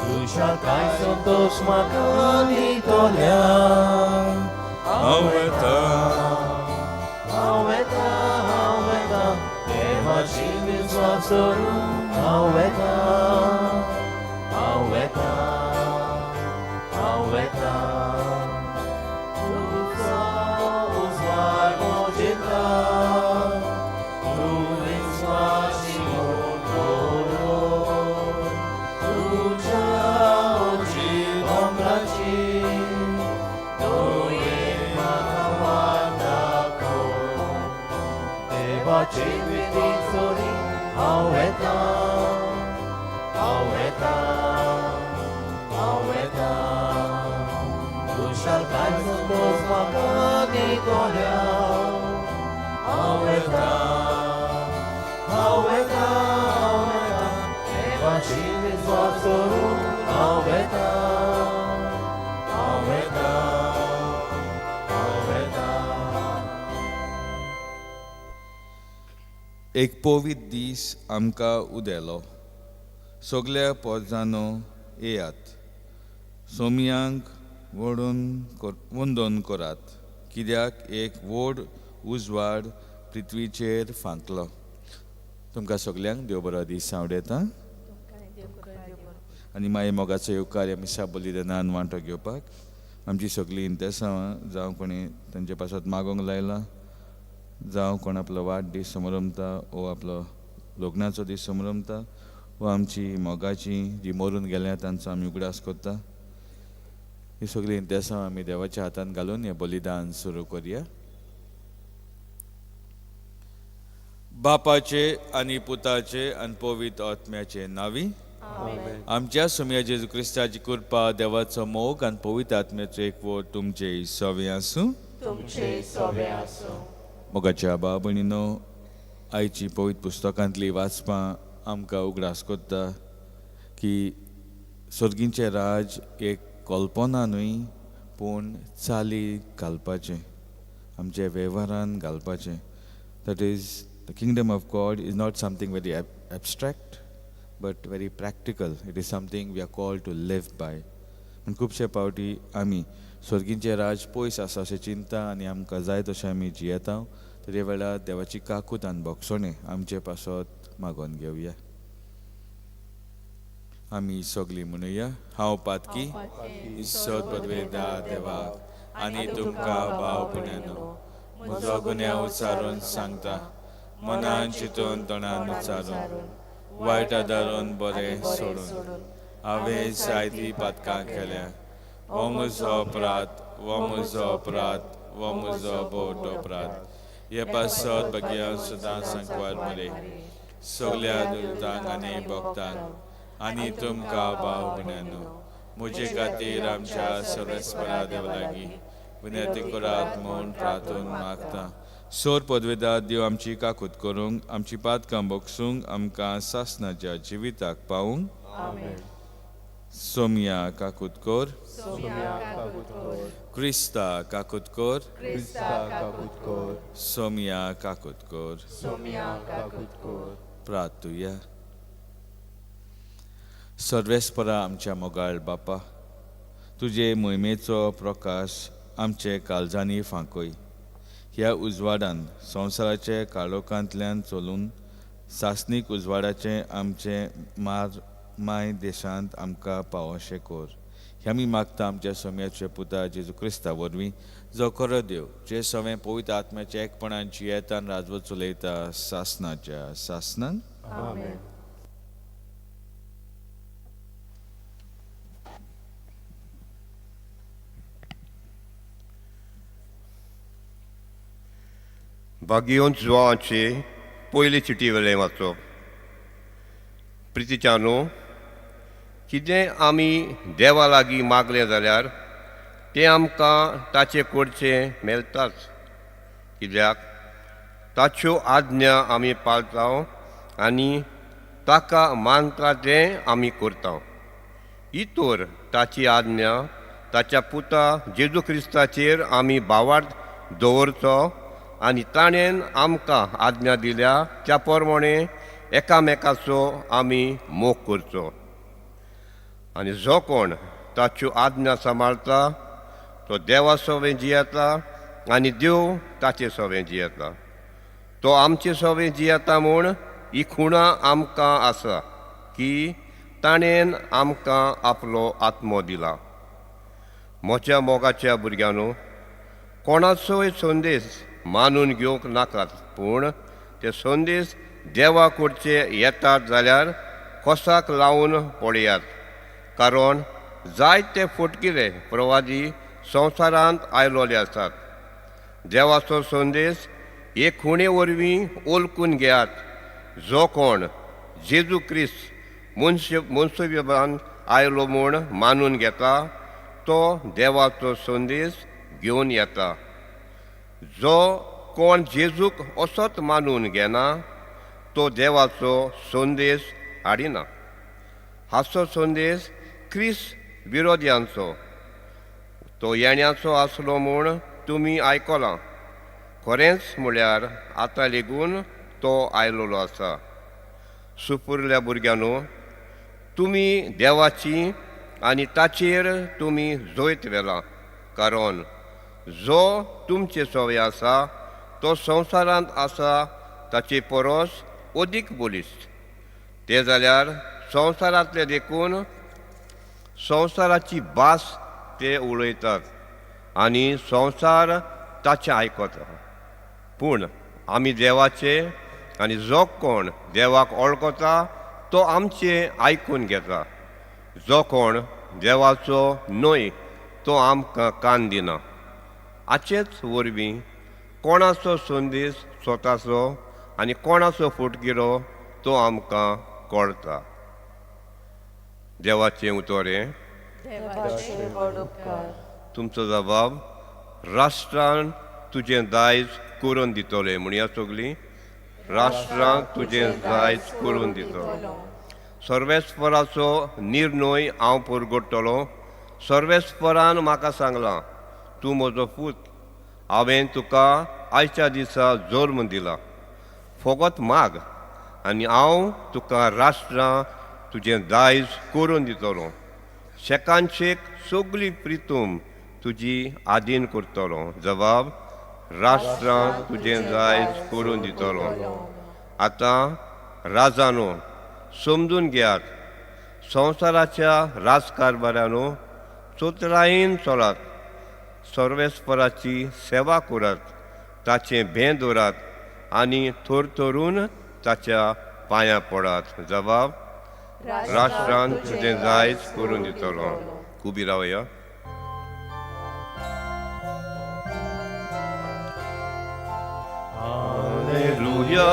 Duša kaj santos makani tolia. Aueta, Eva Chivis Vasoru. Aueta, Uzvar mojita, Ruins Vashimon Toro, Rucha Ochi Omrachi, Doye Makamatako, Eva Chivit Sori, Aueta, Dushal Kaisel Dos Makani Tolia. Aueta, Eva Chivis Vasoru. Aueta. एक पवित दीस आमकां उदेलो. सगळ्या पोरजांनो येयात. सोमयांक वंदन करात, कित्याक एक व्हड उजवाड पृथ्वीचेर फांकलो. तुमकां सगल्यांक देव बरो दीस सांवडेता. आनी मागीर मोगाचो येवकार ह्या मिसा बलिदानान वांटो घेवपाक आमची सगळीं इंतेसांवां जावं कोणी तांचे पासत मागोंक लायला, जावं कोण आपलो वाडदीस समरमता वो आपलो लग्नाचो दीस समरमता वो आमची मोगाची जी मरून गेल्या तांचो आमी उगडास करता. ही सगळीं इंतेसांवां आमी देवाच्या हातान घालून हें बलिदान सुरू करुया. बापाचे आनी पुताचे आनी पवित्र आत्म्याचे नावी. आमच्या सुम्या जेजू क्रिस्ताची कृपा, देवाचो मोग आनी पवित्र आत्म्याचो एकवट तुमचे सवे आसूं. मोगाच्या भाव भयणीनो, आयची पवित्र पुस्तकांतली वाचपां आमकां उगडास करता की सर्गींचें राज एक कल्पना न्हय पूण चाली घालपाचें, आमचे वेव्हारान घालपाचें. That is the kingdom of God is not something very abstract but very practical. It is something we are called to live by. पूण खुबशे फावटी आमी स्वर्गींचें राज पयस आसा अशें चिंता आनी आमकां जाय तशें आमी जियेता. तरी वेळार देवाची काकूट आनी भोगसणे आमचे पासत मागोवन घेवया. आमी सगळीं म्हणुया. हांव पातकी इस्सत पदवेदा देवाक आनी तुमकां भाव भयणांनो, म्हजो गुन्यांव उच्चारून सांगता, मनान चिंतून तोंडान उच्चारून वायट आदारून बरें सोडून हांवें जायतीं पातकां केल्या. हो म्हजो अपराध, हो म्हजो बोट अपराध. हे पासत भगयान सुद्दां सांकवार मरे सगल्या दुतांक आनी भक्तांक आनी तुमकां भाव भयणांनो, म्हजे खातीर आमच्या सर्वेस्परा देवा लागीं विनंती करात म्हूण प्रार्थून मागता. सोर पदवेदार देव आमची काकूट करूंक, आमची पातकां भोगसूंक, आमकां सासणाच्या जिविताक पावूंक. सोमया काकूट कर. क्रिस्ता काकूट कर. सोमया काकूट कर. प्रार्थुया. सर्वेस्परा आमच्या मोगाळ बापा, तुजे मोहिमेचो प्रकाश आमचे काळजांनी फांकय. ह्या उजवाडान संवसाराचे काळोखांतल्यान चलून सासनीक उजवाडाचे आमचे माय देशांत आमकां पावोशें कर. हें आमी मागता आमच्या सोम्याचे पुता जेजू क्रिस्ता वरवीं, जो खरो देव, जे सवें पवित्र आत्म्याच्या एकपणान जियेता आनी राजवट चलयता सासनाच्या सासनान. भाग्योन जुवांचे पयले चिटी वेले वाचप. प्रितीच्यानो, कितें आमी देवा लागीं मागलें जाल्यार तें आमकां ताचे कडचें मेळटाच, कित्याक ताच्यो आज्ञा आमी पाळटा आनी ताका मानता तें आमी करता. इतर ताची आज्ञा ताच्या पुता जेजू क्रिस्ताचेर आमी भावार्थ दवरचो आनी ताणें आमकां आज्ञा दिल्या त्या प्रमाणे एकामेकाचो आमी मोग करचो आनी जो कोण ताच्यो आज्ञा सांबाळटा तो देवा सोबे जियेता आनी देव ताचे सोबे जियेता. तो आमचे सोबे जियेता म्हूण ही खुणां आमकां आसा की ताणेन आमकां आपलो आत्मो दिला. म्हज्या मोगाच्या भुरग्यांनो, कोणाचोय संदेश मानून घेवंक नाकात, पूण ते संदेश देवा कडचे येतात जाल्यार कोसाक लावन पळयात. कारण जायते फटकिरे प्रवादी संवसारांत आयलोले आसात. देवाचो संदेश एक खुणे वरवीं ओळखून घेयात. जो कोण जेजू क्रिस्त मनसुबेपणान आयलो म्हूण मानून घेता तो देवाचो संदेश घेवन येता. जो कोण जेजूक असोच मानून घेना तो देवाचो संदेश हाडिना. हाचो संदेश क्रिस्त विरोध्यांचो. तो येण्याचो आसलो म्हूण तुमी आयकलां. खरेंच म्हळ्यार आतां लेगून तो आयलोलो आसा. सुपुरल्या भुरग्यांनो, तुमी देवाची आनी ताचेर तुमी जोयत वेला. कारण जो तुमचे सोबे आसा तो संवसारांत आसा ताचे परस अदीक बलिश्ट. ते जाल्यार संवसारांतले देखून संवसाराची भास ते उलयतात आनी संवसार ताचें आयकता. पूण आमी देवाचे आनी जो कोण देवाक वळखता तो आमचें आयकून घेता. जो कोण देवाचो न्हय तो आमकां कान दिना. हाचेच वरवीं कोणाचो संदेश स्वताचो आनी कोणाचो फुटकिरो तो आमकां कळटा. देवाचें उतोरें. तुमचो जबाब. राष्ट्रान तुजें दायज करून दितले. म्हणया सगलीं. राष्ट्रांक तुजें दायज करून दितलो. सर्वेस्पराचो निर्णय हांव परगडटलो. सर्वेस्परान म्हाका सांगलां, तूं म्हजो पूत. हांवें तुका आयच्या दिसा जल्म दिला. फकत माग आनी हांव तुका राष्ट्रां तुजें दायज करून दितलो. शेकांचेक सगळी प्रितूम तुजी आदीन करतलो. जबाब. राष्ट्रां तुजें दायज करून दितलो. आतां राजानो, समजून घेयात. संवसाराच्या राजकारभारानो चोतरायेन चलात. सर्वेस्पराची सेवा करात. ताचें भें दवरात आनी थरथरून ताच्या पांयां पडात. जबाब. राष्ट्रान तुजें दायज करून दितलो. उबी रावया. Hallelujah,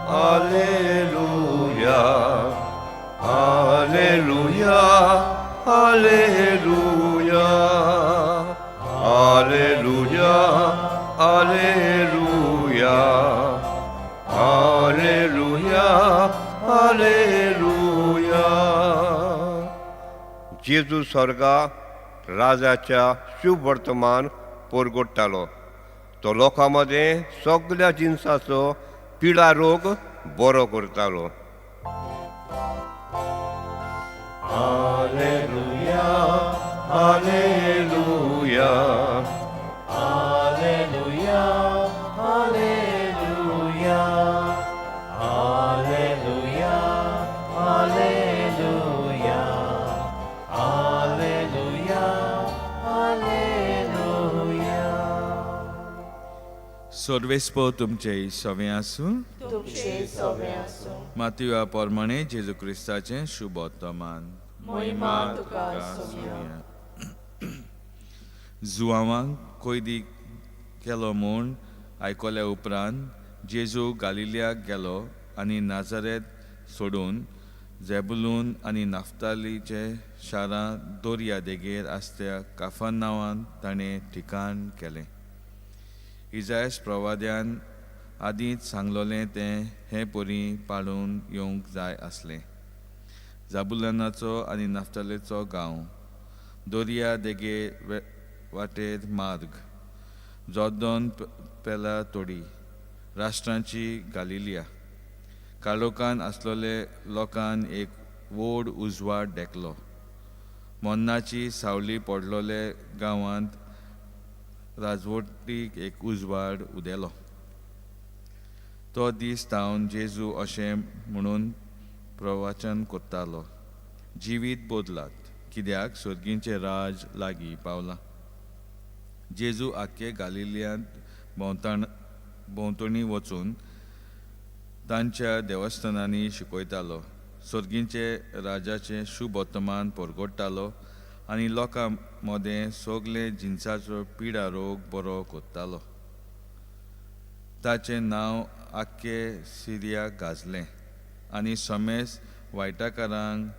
hallelujah, hallelujah, hallelujah, hallelujah, hallelujah, hallelujah, hallelujah. जेजू स्वर्गा राजाच्या शुभ वर्तमान परगडटालो. तो लोकां मदें सगळ्या जिन्साचो पिडा रोग बरो करतालो. Hallelujah, hallelujah, hallelujah, hallelujah, hallelujah, hallelujah, hallelujah, hallelujah. सर्वेस्प तुमचे सवे आसूं. तुमचे सवे आसूं. मातया प्रमाणे जेजू क्रिस्ताचें शुभ वर्तमान. महिमा तुका सोम्या. जुआवांक कोयदी केलो म्हूण आयकल्या उपरांत जेजू गालिल्याक गेलो आनी नाजारेत सोडून झेबुलून आनी नाफ्तालीचे शारां दर्या देगेर आसत्या काफरनावांत ताणें ठिकाण केलें. इजायास प्रवाद्यान आदींच सांगलोलें तें हें परी पाळून येवंक जाय आसलें. जाबुलनाचो आनी नाफ्तालेचो गांव, दर्या देगे वाटेर मार्ग, जॉर्दन पेला तोडी, राष्ट्रांची गालिलिया, काळोखान आसलोले लोकांक एक व्हड उजवाड देखलो. मोन्नाची सावळी पडलोले गांवांत राजवटीक एक उजवाड उदेलो. तो दीस तावन जेजू अशें म्हणून प्रवचन कोत्तालो, जिवीत बदलात, कित्याक सर्गींचें राज लागीं पावलां. जेजू आख्खे गालिलियांत भोंवतणी वचून तांच्या देवस्थानांनी शिकयतालो, सर्गींचे राजाचें शुभ वर्तमान परगडटालो आनी लोकां मदें सगळे जिन्साचो पिडा रोग बरो कोत्तालो. ताचें नांव आख्खे सिरियाक गाजलें आनी समेस वायटाकारांक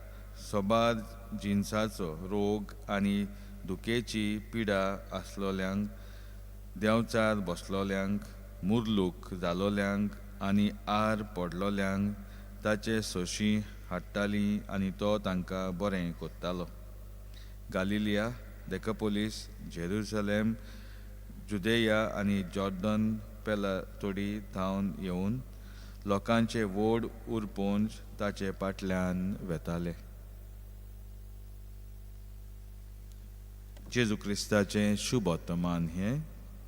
सोबार जिन्साचो रोग आनी दुखेची पिडा आसलोल्यांक, देंवचार बसलोल्यांक, मुर्लूक जालोल्यांक आनी आर पडलोल्यांक ताचे सोशी हाडटाली आनी तो तांकां बरें कोत्तालो. गालिलिया, डेकापोलीस, जेरुसलेम, जुदेया आनी जॉर्डन पेलातोडी थावन येवन लोकांचे व्हड उरपूंज ताचे फाटल्यान वेताले. जेजू क्रिस्ताचें शुभ वर्तमान हें.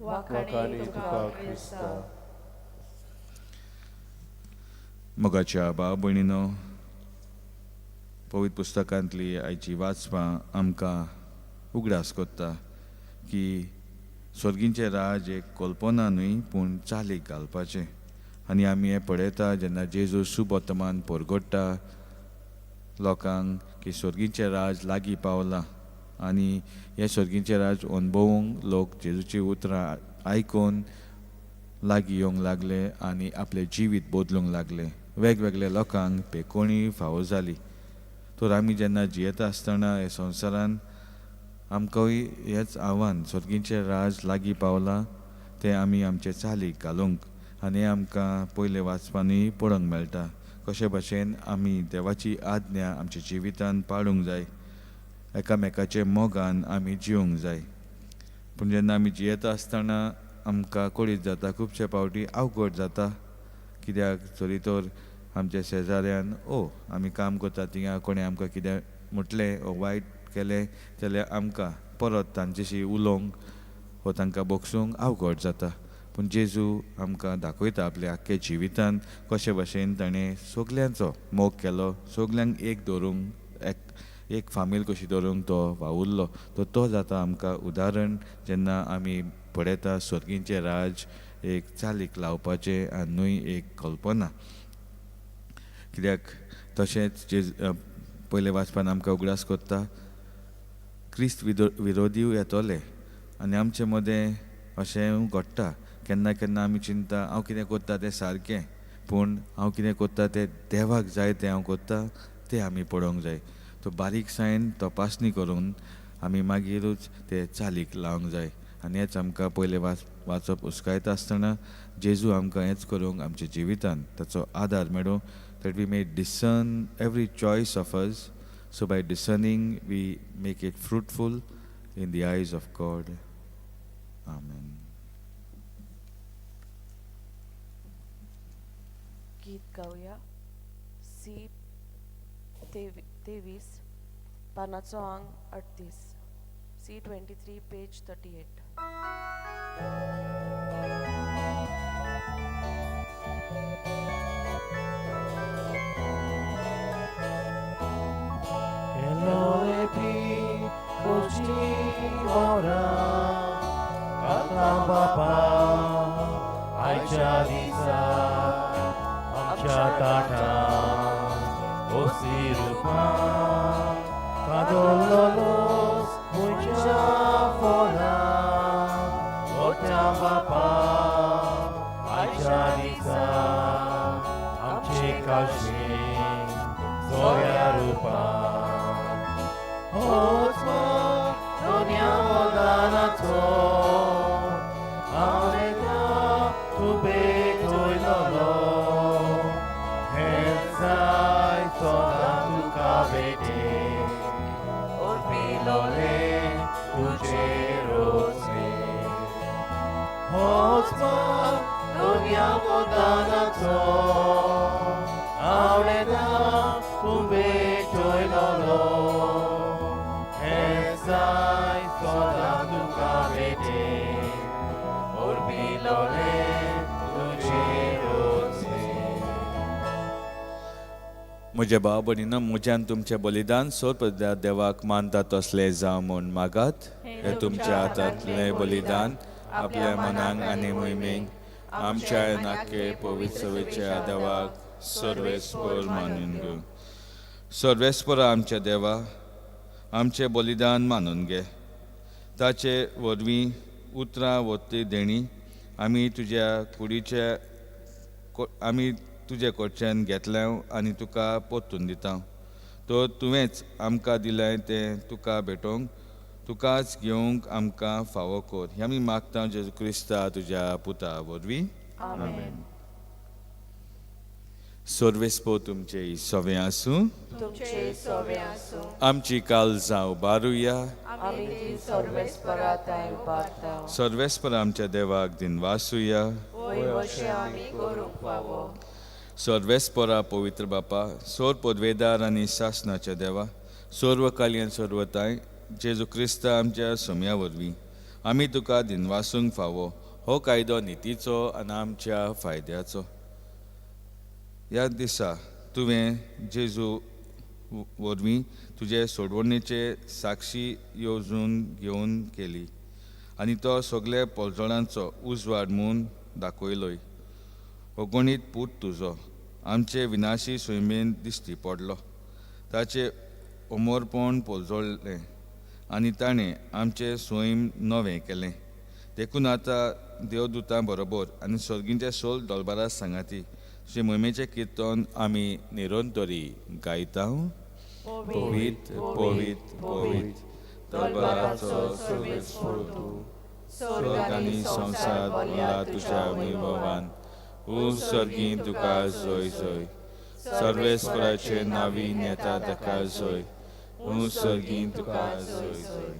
वखाणी तुका क्रिस्ता. मोगाच्या भाव भयणीनो, पवित्र पुस्तकांतली आयची वाचपां आमकां उगडास कोत्ता की सर्गींचें राज एक कल्पना न्हय पूण चालीक घालपाचें. आनी आमी हें पळयता जेन्ना जेजू शुभ वर्तमान परगडटा लोकांक की सर्गींचें राज लागीं पावलां आनी हें सर्गींचें राज अणभवूंक लोक जेजूची उतरां आयकून लागीं येवंक लागले आनी आपलें जिवीत बदलूंक लागले. वेगवेगळ्या लोकांक पेकोणी फावो जाली. तर आमी जेन्ना जियेता आसतना हे संवसारान आमकांय हेंच आव्हान, सर्गींचें राज लागीं पावलां तें आमी आमचे चालीक घालूंक. आनी आमकां पयले वाचपांनी पळोवंक मेळटा कशे भाशेन आमी देवाची आज्ञा आमच्या जिवितांत पाळूंक जाय, एकामेकाचे मोगान आमी जिवंक जाय. पूण जेन्ना आमी जियेता आसतना आमकां कळीत जाता खुबशे फावटी अवघड जाता, कित्याक जरी तर आमच्या शेजाऱ्यान आमी काम करता थिंगा कोणें आमकां कितें म्हटलें वो वायट केलें जाल्यार आमकां परत तांचेशी उलोवंक वो तांकां बोगसूंक अवघड जाता. पूण जेजू आमकां दाखयता आपल्या आख्खे जिवितांत कशे भाशेन ताणें सगल्यांचो मोग केलो, सगल्यांक एक दवरूंक, एक फामील कशी दवरूंक तो वावुरलो. तो जाता आमकां उदाहरण जेन्ना आमी पळयता सर्गींचें राज एक चालीक लावपाचें आनी न्हय एक कल्पना. कित्याक तशेंच पयले वाचपान आमकां उगडास कोत्ता क्रिस्त विरोधी येतोले आनी आमचे मदें अशें घडटा केन्ना केन्ना आमी चिंतता हांव कितें कोत्ता तें सारकें, पूण हांव कितें कोत्ता तें देवाक जाय तें हांव कोत्ता तें आमी पळोवंक जाय. तो बारीकसायेन तपासणी करून आमी मागीरूच तें चालीक लावंक जाय. आनी हेंच आमकां पयले वाचप उस्कायता आसतना जेजू आमकां हेंच करूंक आमच्या जिवितांत ताचो आदार मेळूं, that we may discern every choice of us, so by discerning we make it fruitful in the eyes of God. Amen. गीत गावया. C23 पानाचो अंक 38, C23 page 38. Elohepi kości ora Kata Bapa Aisha Lisa Amcha Tata Osirupa Kadololos Mucha Fora Kata Bapa Aisha Lisa Amche Kashin Zoya Rupa Otsma, doniamo danato, aveta tu beto il lolo, henzai toda tu cavete, orbilole tu cerose. Otsma, doniamo danato, म्हज्या भाव भयणीनो, म्हज्यान तुमचें बलिदान सोर देवाक मानता तसलें जावं म्हूण मागात. हे तुमच्या हातांतलें बलिदान आपल्या मनाक आनी मोहिमेक आमच्या नाके पवित्र सवेच्या देवाक सर्वेस्पर मानून घेवं. सर्वेस्पर आमच्या देवा, आमचें बलिदान मानून घे. ताचे वरवीं उतरां वतली देणी आमी तुजे कडच्यान घेतल्या आनी तुका परतून दिता. तो तुवेंच आमकां दिलें तें तुका भेटोवंक, तुकाच घेवंक आमकां फावो कर. हें आमी मागता जेजू क्रिस्ता तुज्या पुता वरवीं. आमेन. सर्वेस्पो तुमचे सवे आसूं. तुमचे सवे आसूं. आमची काळजां उबारुया. आमी ती सर्वेस्पराताय उबारता. सर्वेस्पर आमच्या देवाक दिन वासुया. वय अशें आमी करूंक फावो. सर्वेस्परा पवित्र बापा, सोर पदवेदार आनी शासनाच्या देवा, सर्वकाली आनी सर्वताय जेजू क्रिस्ता आमच्या सोम्या वरवीं आमी तुका दिनवासूंक फावो. हो कायदो नितीचो आनी आमच्या फायद्याचो. ह्या दिसा तुवें जेजू वरवीं तुजे सोडवणेचे साक्षी येवजून घेवन केली आनी तो सगळे पोलजोळांचो उजवाड म्हूण दाखयलोय. अगणीत पूत तुजो आमचे विनाशी सैमेन दिश्टी पडलो. ताचे अमरपण पोलजोळ्ळें आनी ताणें आमचें सैम नवें केलें. देखून आतां देवदूतां बरोबर आनी सर्गींच्या सोल दोलबारा सांगाती तुजे मोहिमेचें किर्तन आमी निरंतरी गायता. पवित्र पवित्र पवित्र दरबाराचो सर्वेस्पर तूं, स्वर्ग आनी संवसार भरला तुज्या वैभवान. सर्गीं तुका जय जय. सर्वेस्पराचे नावीन येता ताका जय. सर्गीं तुका जय जय.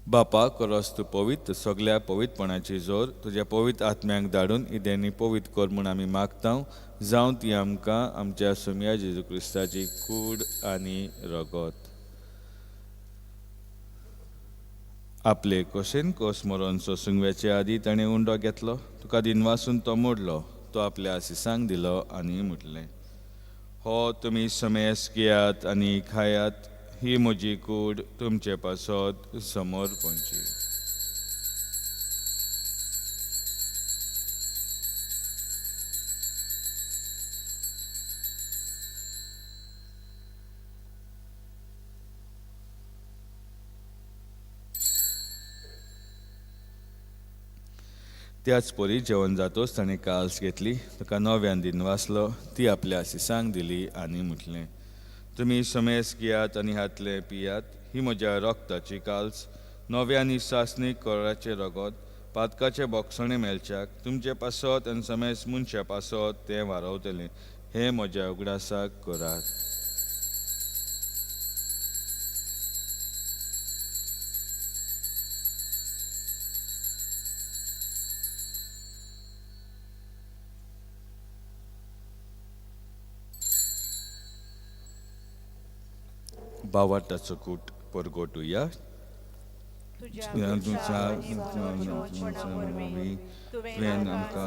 बापा, खरोच तूं पवित्र, सगळ्या पवित्रपणाची जोर तुज्या पवित्र आत्म्याक धाडून इदेनी पवित्र कर म्हूण आमी मागता. जावं ती आमकां आमच्या सोम्या जेजू क्रिस्ताची कूड आनी रगत. आपले कशेन कस मरण सोसूंक वेचे आदी ताणें उंडो घेतलो. तुका दिनवासून तो मोडलो. तो आपल्या आशिसांक दिलो आनी म्हटलें, हो तुमी समेस घेयात आनी खायात. ही म्हजी कूड तुमचे पासत समर्पणची. त्याच परी जेवण जातोच ताणें काल्स घेतली, ताका नव्यान दिन वाचलो, ती आपल्या आशिसांक दिली आनी म्हटलें, तुमी समेस घेयात आनी हातले पियात. ही म्हज्या रक्ताची काल्स, नव्या आनी सासणीक कोराचे रगत, पातकाचे बोगसणे मेलच्याक तुमचे पासत आनी समेस मनशा पासत तें वारवतलें. हें म्हज्या उगडासाक करात. बावाटाचो कूट परगोटुया. तुवें आमकां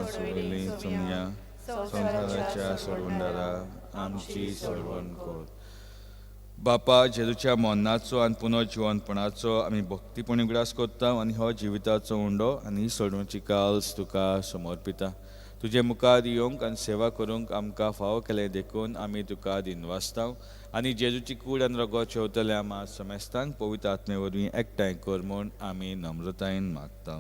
सोडली सोम्या संवसाराच्या सोडवणदारा आमची सोडवण कर. बापा, जेजूच्या मरणाचो आनी पुनर्जिवनपणाचो आमी भक्तीपणी उगडास करता आनी हो जिविताचो उंडो आनी सोडवणेची काल्स तुका समर्पिता. तुजे मुखार येवंक आनी सेवा करूंक आमकां फावो केलें देखून आमी तुका दिनवासता आनी जेजूची कूड आनी रगत शेवतले आमा समेस्तांक पवित्र आत्मे वरवीं एकठांय कर म्हूण आमी नम्रतायेन मागता.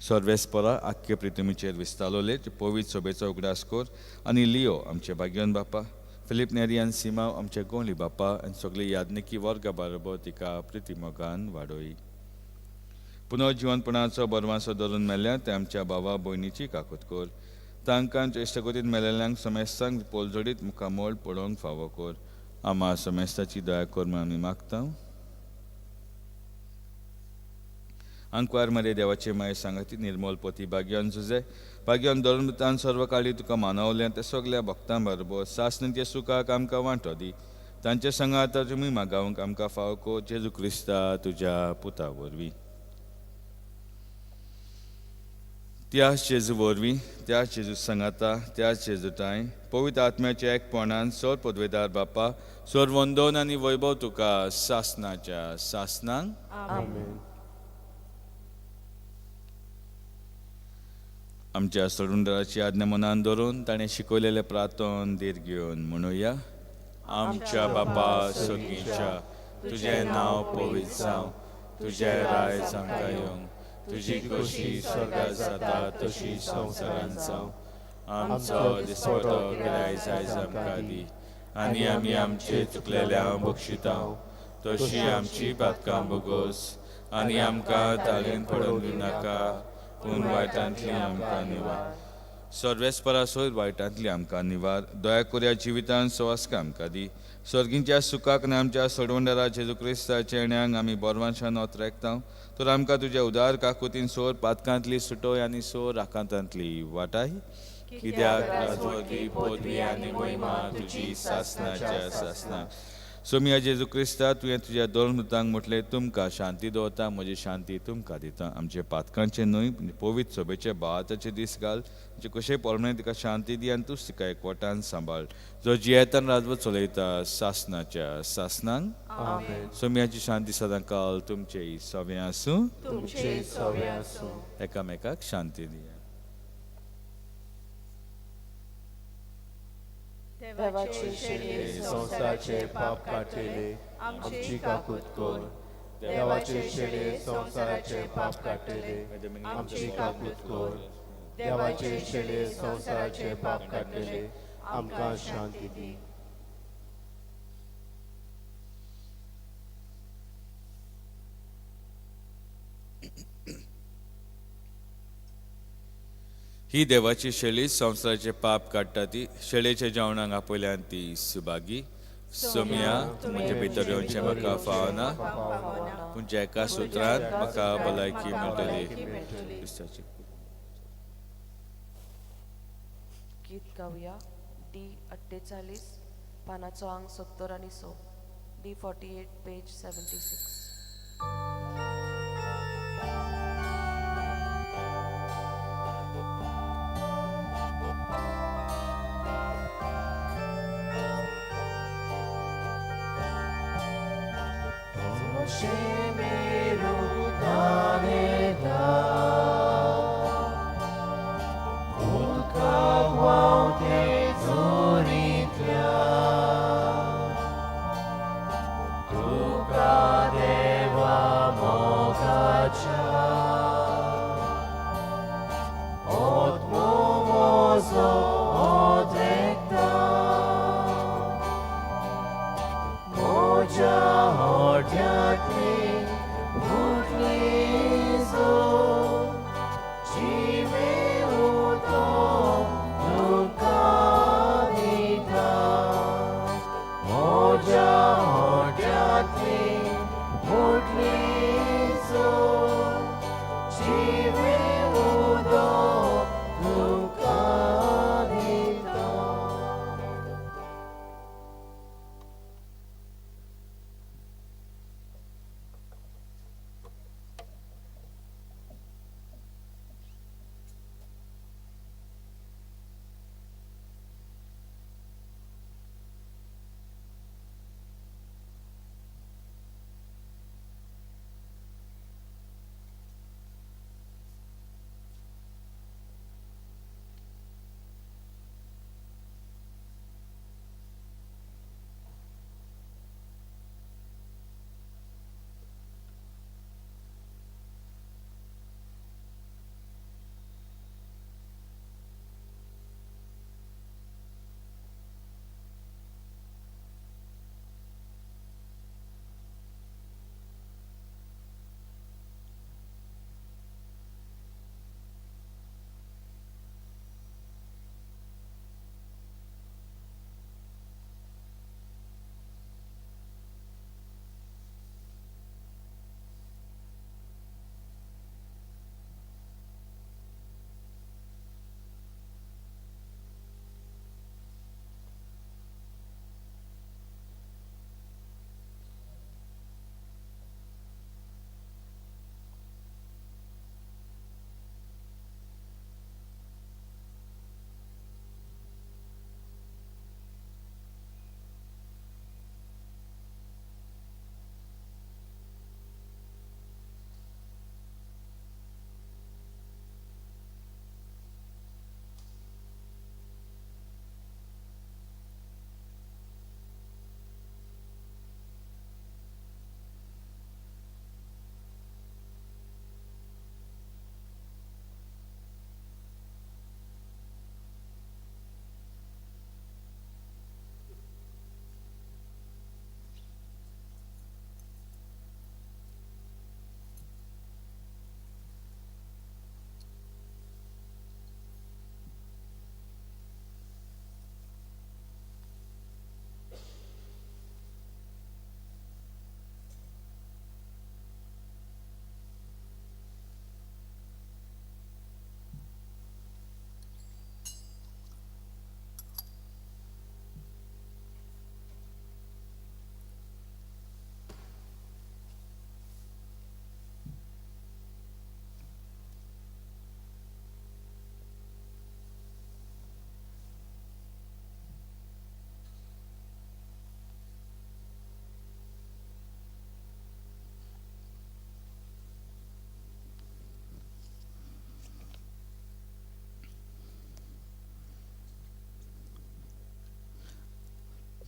सर्वेस्परा आख्खे प्रितमीचेर विस्तारलोले पवित्र सभेचो उगडास कर आनी लियो आमचे भाग्यवन बापा, फिलीप नेरी आनी सिमा आमचे गोंयली बापा आनी सगळी यादनिकी वर्गा बरोबर तिका प्रितीमोगान वाडोय. पुनर्जिवनपणाचो बरवासो धरून मेल्ल्या ते आमच्या भावा भयणीची काकूत कर. तांकां इश्टकोतीत मेलेल्यांक समेस्तांक पोलजोडीत मुखामोळ पडोवंक फावो कर. आमा समेस्ताची दया कर म्हूण आमी मागता. आंकवार मरे देवाचे माये सांगाती निर्मल पोती भाग्यान झुजे भाग्यान धर्मतान सर्व काळी तुका मानवलें ते सगळ्या भक्तां बरोबर सासणेच्या सुखाक आमकां वांटो दी. तांचे संगात तुमी मागावंक आमकां फावो कर. जेजू क्रिस्ता तुज्या पुता वरवीं. त्याच जेजू वरवीं त्याच जेजू सांगाता त्याच जेजूताय पवित्र आत्म्याच्या एकपणान सोर पदवेदार बापा सोर वंदन आनी वैभव तुका सासनाच्या सासनांक आमेन. आमच्या सोडूंडराची आज्ञा मनान धरून ताणें शिकयलेले प्रार्थन धीर घेवन म्हणुया. आमच्या बापा सोगीच्या तुजें नांव पवित्र जावं, तुजें रायज आमकां येवंक, तुजी कशी स्वर्गांत जाता तशी संवसारांत जावं. आमचो दिसवटो गिरायज आयज आमकां दी, आनी आमी आमचे चुकलेल्यांक बक्षितांव, तशी आमची पातकां बोगोस, आनी आमकां ताळेन पडोवंक दिनाका, पूण वायटांतली आमकां निवार. सर्वेस्परा सोयर वायटांतली आमकां निवार. दया करून जिवितांत सवास्का आमकां दी. सर्गींच्या सुखाक आनी आमच्या सोडवंडरा जेजू क्रिस्ताच्या येण्याक आमी बोरवांशान ओतरेकतांव. तर आमकां तुज्या उदार काकुतीन सोर पातकांतली सुटोय आनी सोर राकांतांतली वाटाय. कित्याक राजवटी पदवी आनी महिमा तुजी सासनाच्या सासनाक. सोमिया जेजू क्रिस्ता तुवें तुज्या दोन मृतांक म्हटलें तुमकां शांती दवरता, म्हजी शांती तुमकां दिता. आमचे पातकांचे न्हय पवित्र सभेचे बाळाचे दीस घाल. जे कशे पोरणे तिका शांती दी आनी तूं तिका एकवटान सांबाळ. जो जियेतान राजवट चलयता सासनाच्या सासनांक. आमेन. सोमियाची शांती सदां काल तुमचे सवे आसूं. तुमचे सवे आसूं. एकामेकाक शांती दिया. देवाचे शेळे संवसाराचे पाप काटेले आमची काकूत कर. देवाचे शेळे संवसाराचे पाप काटेले आमची काकूत कर. देवाचे शेळे संवसाराचे पाप काटेले आमकां शांती दी. ही देवाची शेळी संवसाराचे पाप काडटा ती. शेळेच्या जेवणाक आपयल्यान ती सुभागी. सोमिया तूं म्हजे भितर येवचें म्हाका फावना, पूण ज्या एका सुत्रान म्हाका भलायकी मेळटली. क्रिस्ताची गीत गावया. डी 48 पानाचो अंक 70 आनी 100. D 48 page 76. Moja hordiatni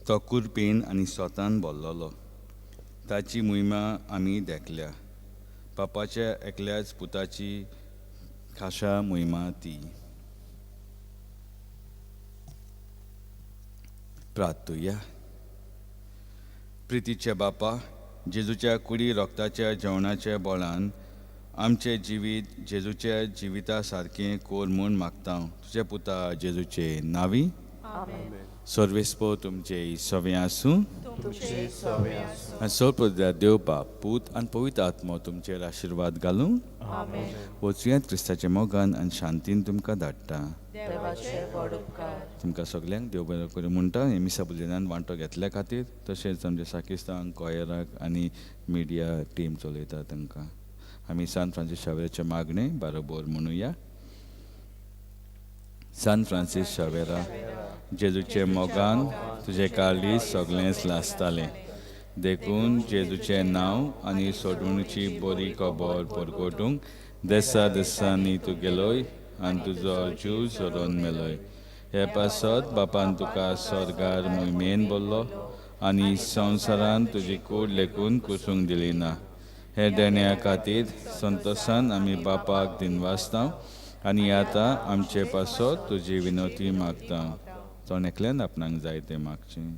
तो कुरपेन आनी स्वतान बोल्लोलो. ताची मोहिमा आमी देखल्या. बापाच्या एकल्याच पुताची खाशा मोहिमा ती. प्रार्थुया. प्रितीच्या बापा, जेजूच्या कुडी रोगताच्या जेवणाच्या बोळान आमचे जिवीत जेजूच्या जिविता सारकें कोर म्हूण मागता तुज्या पुता जेजूचे नावी. सर्वेस्पो तुमचे सवे आसूं. तुमचे सवे आसूं. आनी सर्वप्रद्या देव बाप पूत आनी पवित्र आत्मो तुमचेर आशिर्वाद घालूं. आमेन. वचुयांत क्रिस्ताच्या मोगान आनी शांतीन तुमकां धाडटा. देवाचे व्हड उपकार. तुमकां सगल्यांक देव बरें करूं म्हणटा. हे मिसा भुजनान वांटो घेतल्या खातीर तशेंच आमच्या साकिस्तांक कॉयराक आनी मिडिया टीम चलयता तांकां आमी सान फ्रांसीस शावेराचे मागणे बरोबर म्हणुया. सान फ्रांसीस शावेरा, जेजूचे मोगान तुजे काळीज सगळेंच लासतालें. देखून जेजूचें नांव आनी सोडवणुची बरी खबर परगटूंक देसा देसांनी तूं गेलोय आनी तुजो जीव सोडून मेलोय. हे पासत बापान तुका स्वर्गार मोहिमेन बोल्लो आनी संवसारान तुजी कूड लेखून कुसूंक दिली ना. हे देण्या खातीर संतोशान आमी बापाक दिनवासता आनी आतां आमचे पासत तुजी विनोती मागता. तोंड आपणाक जाय तें मागचें.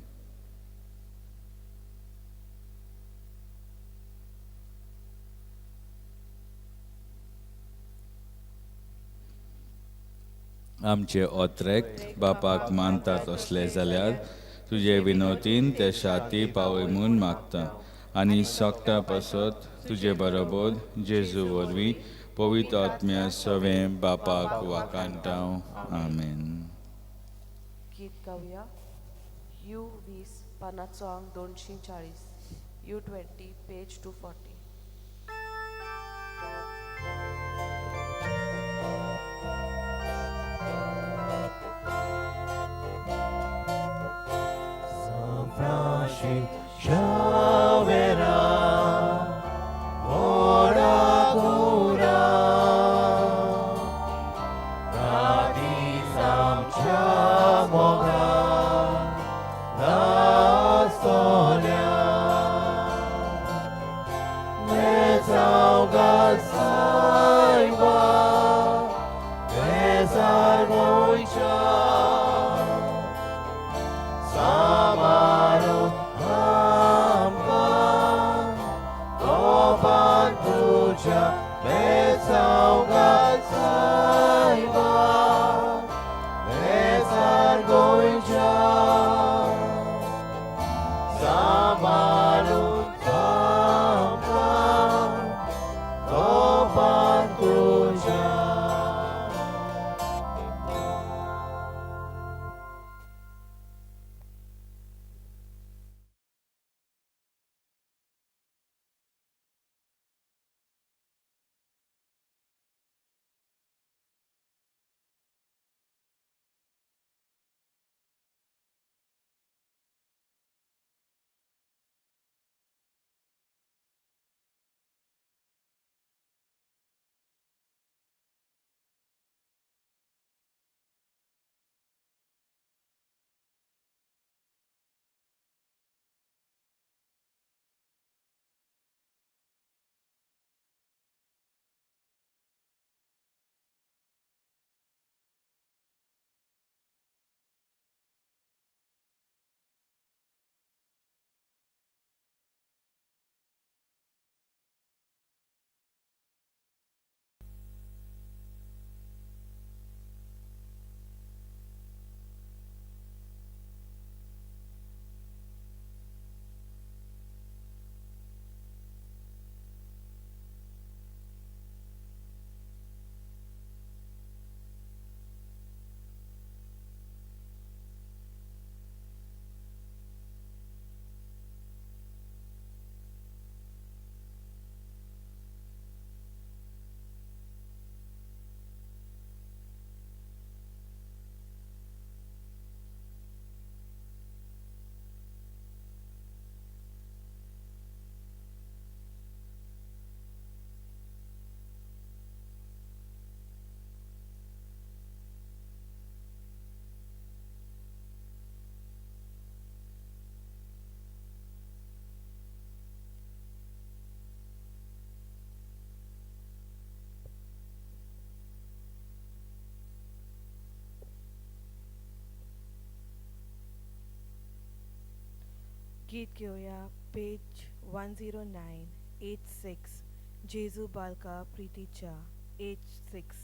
आमचे ओत्रेक बापाक मानतात असले जाल्यार तुजे विनोतीन ते शाती पावय म्हूण मागता आनी सोगता पासत तुजे बरोबर जेजू वरवीं पवित्र आत्म्या सवें बापाक वाकाणटा. आमेन. गीत गावया. U20 पानाचो अंक 240. U20 page 240. Shavera, ora gora, radisam chamoga, la solia, mezaugal saiva, bezar goicha, samaro. Bezaugat saiva, bezaugat गीत घेऊया पेज 109 86 जेजू बालका प्रीतीच्या एज 6.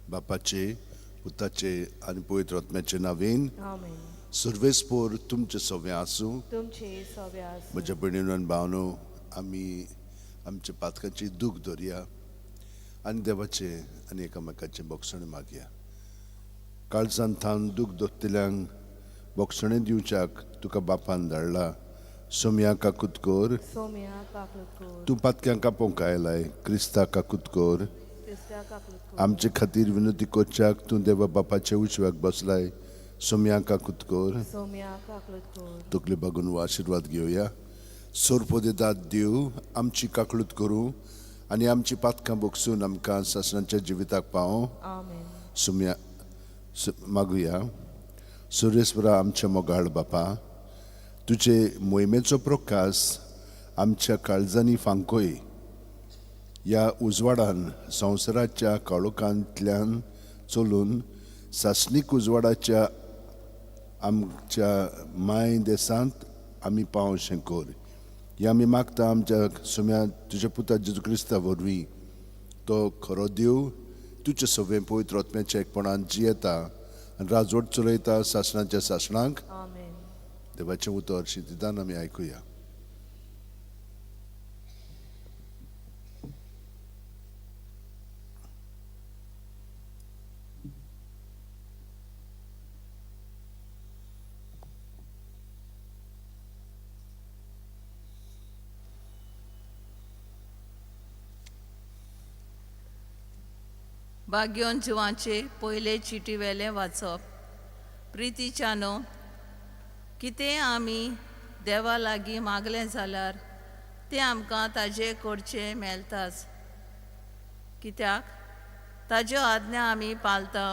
बापाचे पुताचे आणि पवित्र आत्म्याचे नावेन आमेन. सर्वेस्पोर तुमचे सवे आसूं. तुमचे सव्यास म्हज्या भयणीनो आनी भावनो, आमी आमच्या पातकांची दूख धरया आनी देवाचे आनी एकामेकाचे बोगसणे मागया. काळजान थावन दूख दोत्तल्यांक बोगसणे दिवच्याक तुका बापान धाडला. सोम्या काकुतकोर सोम्या काकलूतकोर तूं पातक्यांक आपोवंक आयलाय. क्रिस्ता काकुतकोर क्रिस्ता काकलूतकोर आमचे खातीर विनंती करच्याक तूं देवा बापाच्या उजव्याक बसलाय. सोम्या काकुतकोर सोम्या काकलूतकोर तकले बघून वो आशिर्वाद घेवया. सोरपोदे दाद दिव आमची काकळूत करूं आनी आमची पातकां बोगसून आमकां सासणाच्या जिविताक पावो. आमेन. सुम्या मागुया. सुरेस्वरा आमच्या मोगाळ बापा, तुजे मोहिमेचो प्रकाश आमच्या काळजांनी फांकोय. ह्या उजवाडान संवसाराच्या काळोखांतल्यान चलून सासणीक उजवाडाच्या आमच्या माय देसांत आमी पावोशें कोर. हें आमी मागता आमच्या सुम्या तुज्या पुता जेजू क्रिस्ता वरवीं. तो खरो देव तुजे सवें पवित्र आत्म्याच्या एकपणान जियेता आनी राजवट चलयता सासणाच्या सासणांक. आमेन. देवाचें उतर शितिदान आमी आयकुया. भाग्योन जिवाचे पयले चिटी वेले वाचप. प्रितीच्यानो, कितें आमी देवा लागीं मागलें जाल्यार तें आमकां ताजे कडचें मेळटाच. कित्याक ताज्यो आज्ञा आमी पाळटा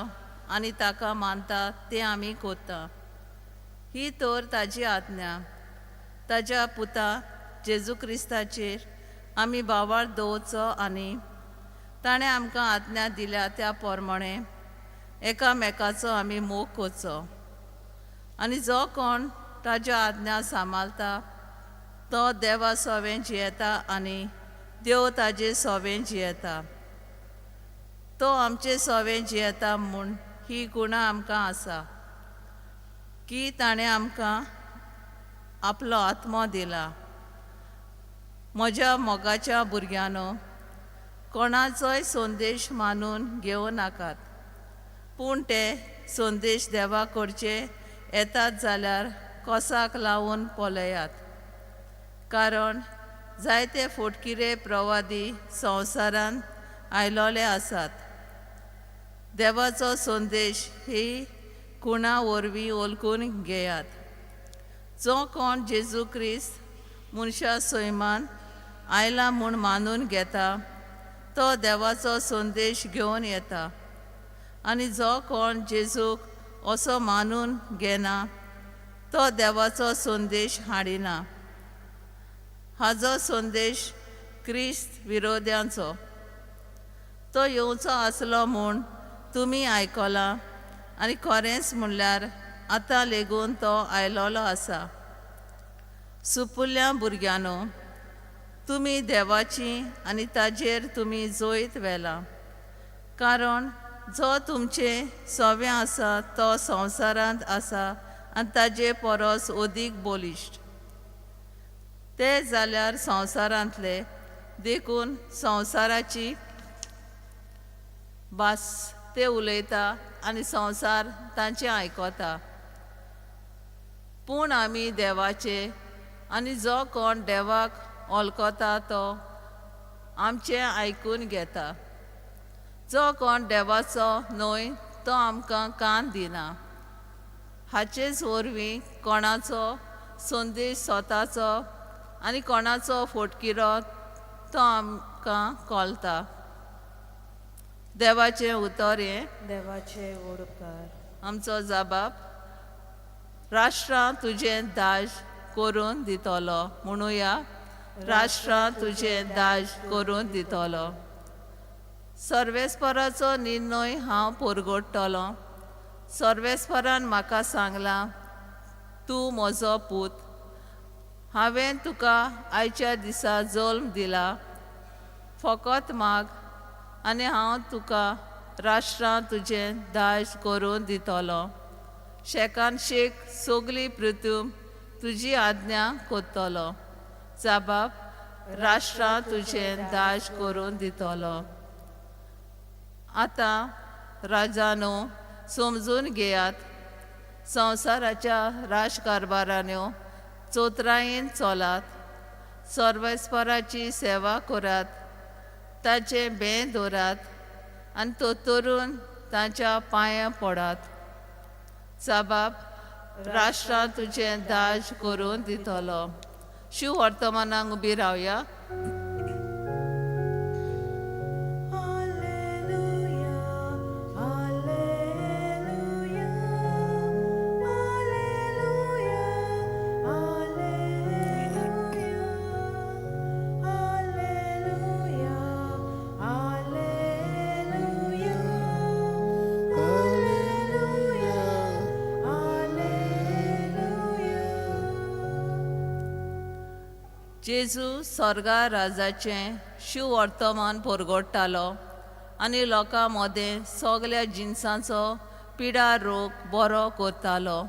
आनी ताका मानता तें आमी कोत्ता. ही तर ताजी आज्ञा. ताज्या पुता जेजू क्रिस्ताचेर आमी बाबाळ दवरचो आनी ताणें आमकां आज्ञा दिल्या त्या प्रमाणे एकामेकाचो आमी मोग करचो. आनी जो कोण ताज्यो आज्ञा सांबाळटा तो देवा सोवें जियेता आनी देव ताजे सोवें जियेता. तो आमचे सोवें जियेता म्हूण ही गुणां आमकां आसा की ताणें आमकां आपलो आत्मो दिला. म्हज्या मोगाच्या भुरग्यांनो, कोणाचोय संदेश मानून घेवं नाकात, पूण ते संदेश देवा कडचे येतात जाल्यार कोसाक लावून पळयात. कारण जायते फोटकिरे प्रवादी संवसारांत आयलोले आसात. देवाचो संदेश ही कुणा वरवीं ओळखून घेयात. जो कोण जेजू क्रिस्त मनशा सैमान आयला म्हूण मानून घेता तो देवाचो संदेश घेवन येता. आनी जो कोण जेजूक असो मानून घेना तो देवाचो संदेश हाडिना. हाजो संदेश क्रिस्त विरोध्यांचो. तो येवचो आसलो म्हूण तुमी आयकलां आनी खरेंच म्हणल्यार आतां लेगून तो आयलोलो आसा. सुपुल्ल्या भुरग्यांनो, तुमी देवाची आनी ताजेर तुमी जोयत व्हेला. कारण जो तुमचे सोवें आसा तो संवसारांत आसा आनी ताजे परस ओदीक बोलिश्ट. ते जाल्यार संवसारांतले देखून संवसाराची भास ते उलयता आनी संवसार तांचे आयकता. पूण आमी देवाचे आनी जो कोण देवाक वळखता तो आमचें आयकून घेता. जो कोण देवाचो न्हय तो आमकां कान दिना. हाचेच वरवीं कोणाचो संदेश स्वताचो आनी कोणाचो फोटकिरो तो आमकां कळटा. देवाचें उतर हें देवाचे ओडकार. आमचो जबाब राष्ट्रां तुजें दाज करून दितलो. म्हणुया राष्ट्रां तुजें दाज करून दितलो. सर्वेस्पराचो निर्णय हांव परगडटलों. सर्वेस्परान म्हाका सांगलां तूं म्हजो पूत. हांवें तुका आयच्या दिसा जल्म दिला. फकत माग आनी हांव तुका राष्ट्रां तुजें दाज करून दितलो. शेकान शेक सगली पृथ्वी तुजी आज्ञा करतलो. जबाब राष्ट्रां तुजें दाज करून दितलो. आतां राजानो समजून घेयात. संवसाराच्या राजकारभारांनी चोत्रायेन चलात. सर्वेस्पराची सेवा करात. ताचें भें दवरात आनी तोतरून तांच्या पांयां पडात. जबाब राष्ट्रां तुजें दाज करून दितलो. शिव वर्तमानाक उबी रावया. जेजू स्वर्गा राजाचें शिव वर्तमान परगडटालो आनी लोकां मदें सगल्या जिन्सांचो पिडा रोग बरो करतालो.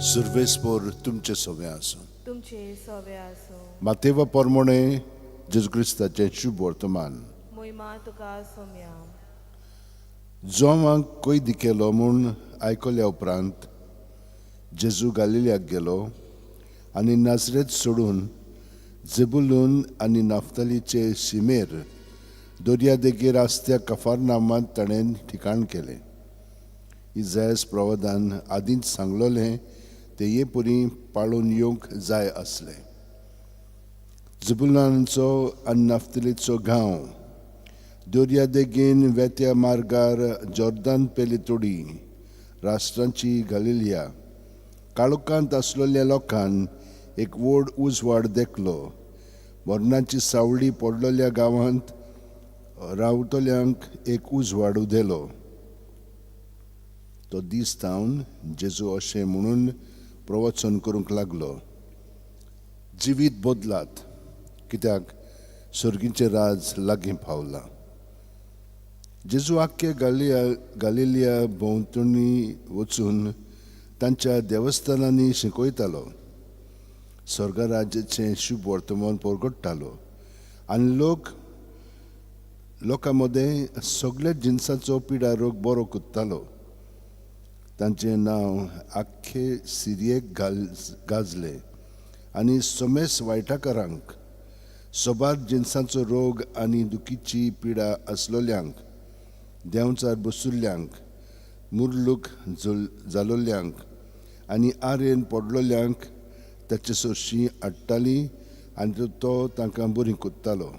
सर्वेस्पोर तुमचे सवे आसूं. तुमचे सवे आसूं. मातेवा पोरमोणे जेजू क्रिस्ताचें शुभ वर्तमान. मोहिमा तुका सोम्या. जोवांक कोयदी केलो म्हूण आयकल्या उपरांत जेजू गालिल्याक गेलो आनी नाजरेत सोडून जेबुलून आनी नाफ्तालीचे शिमेर दर्यादेगेर आसत्या कफारनामांत ताणें ठिकाण केलें. इजायास प्रवादान आदींच सांगलोलें ते ये परी पाळून येवंक जाय आसलें. जेबुलांचो आनी नाफ्तालीचो गांव दर्यादेगेन वेत्या मार्गार जॉर्दान पेलेतोडी राष्ट्रांची गालिलिया काळोखांत आसलेल्या लोकांक एक व्हड उजवाड देखलो. मरणाची सावळी पडलेल्या गांवांत रावतल्यांक एक उजवाड उदेलो. तो दीस जावन जेजू अशें म्हणून प्रवचन करूंक लागलो. जिवीत बदलात कित्याक सर्गीचें राज लागीं पावलां. जेजू आख्खे गालिलिया भोंवतणी वचून तांच्या देवस्थानांनी शिकयतालो. स्वर्गराज्याचें शुभ वर्तमान परगडटालो आनी लोकां मदें सगळ्या जिन्साचो पिडा रोग बरो करतालो. तांचें नांव आख्खे सिरियेक गाजलें आनी समेस वायटाकारांक सोबार जिन्साचो रोग आनी दुखीची पिडा आसलोल्यांक देंवचार बसुल्ल्यांक मुर्लूक जालोल्यांक आनी आरेन पडलोल्यांक ताचे सोर्शी हाडटाली आनी तो तांकां बरी कोत्तालो.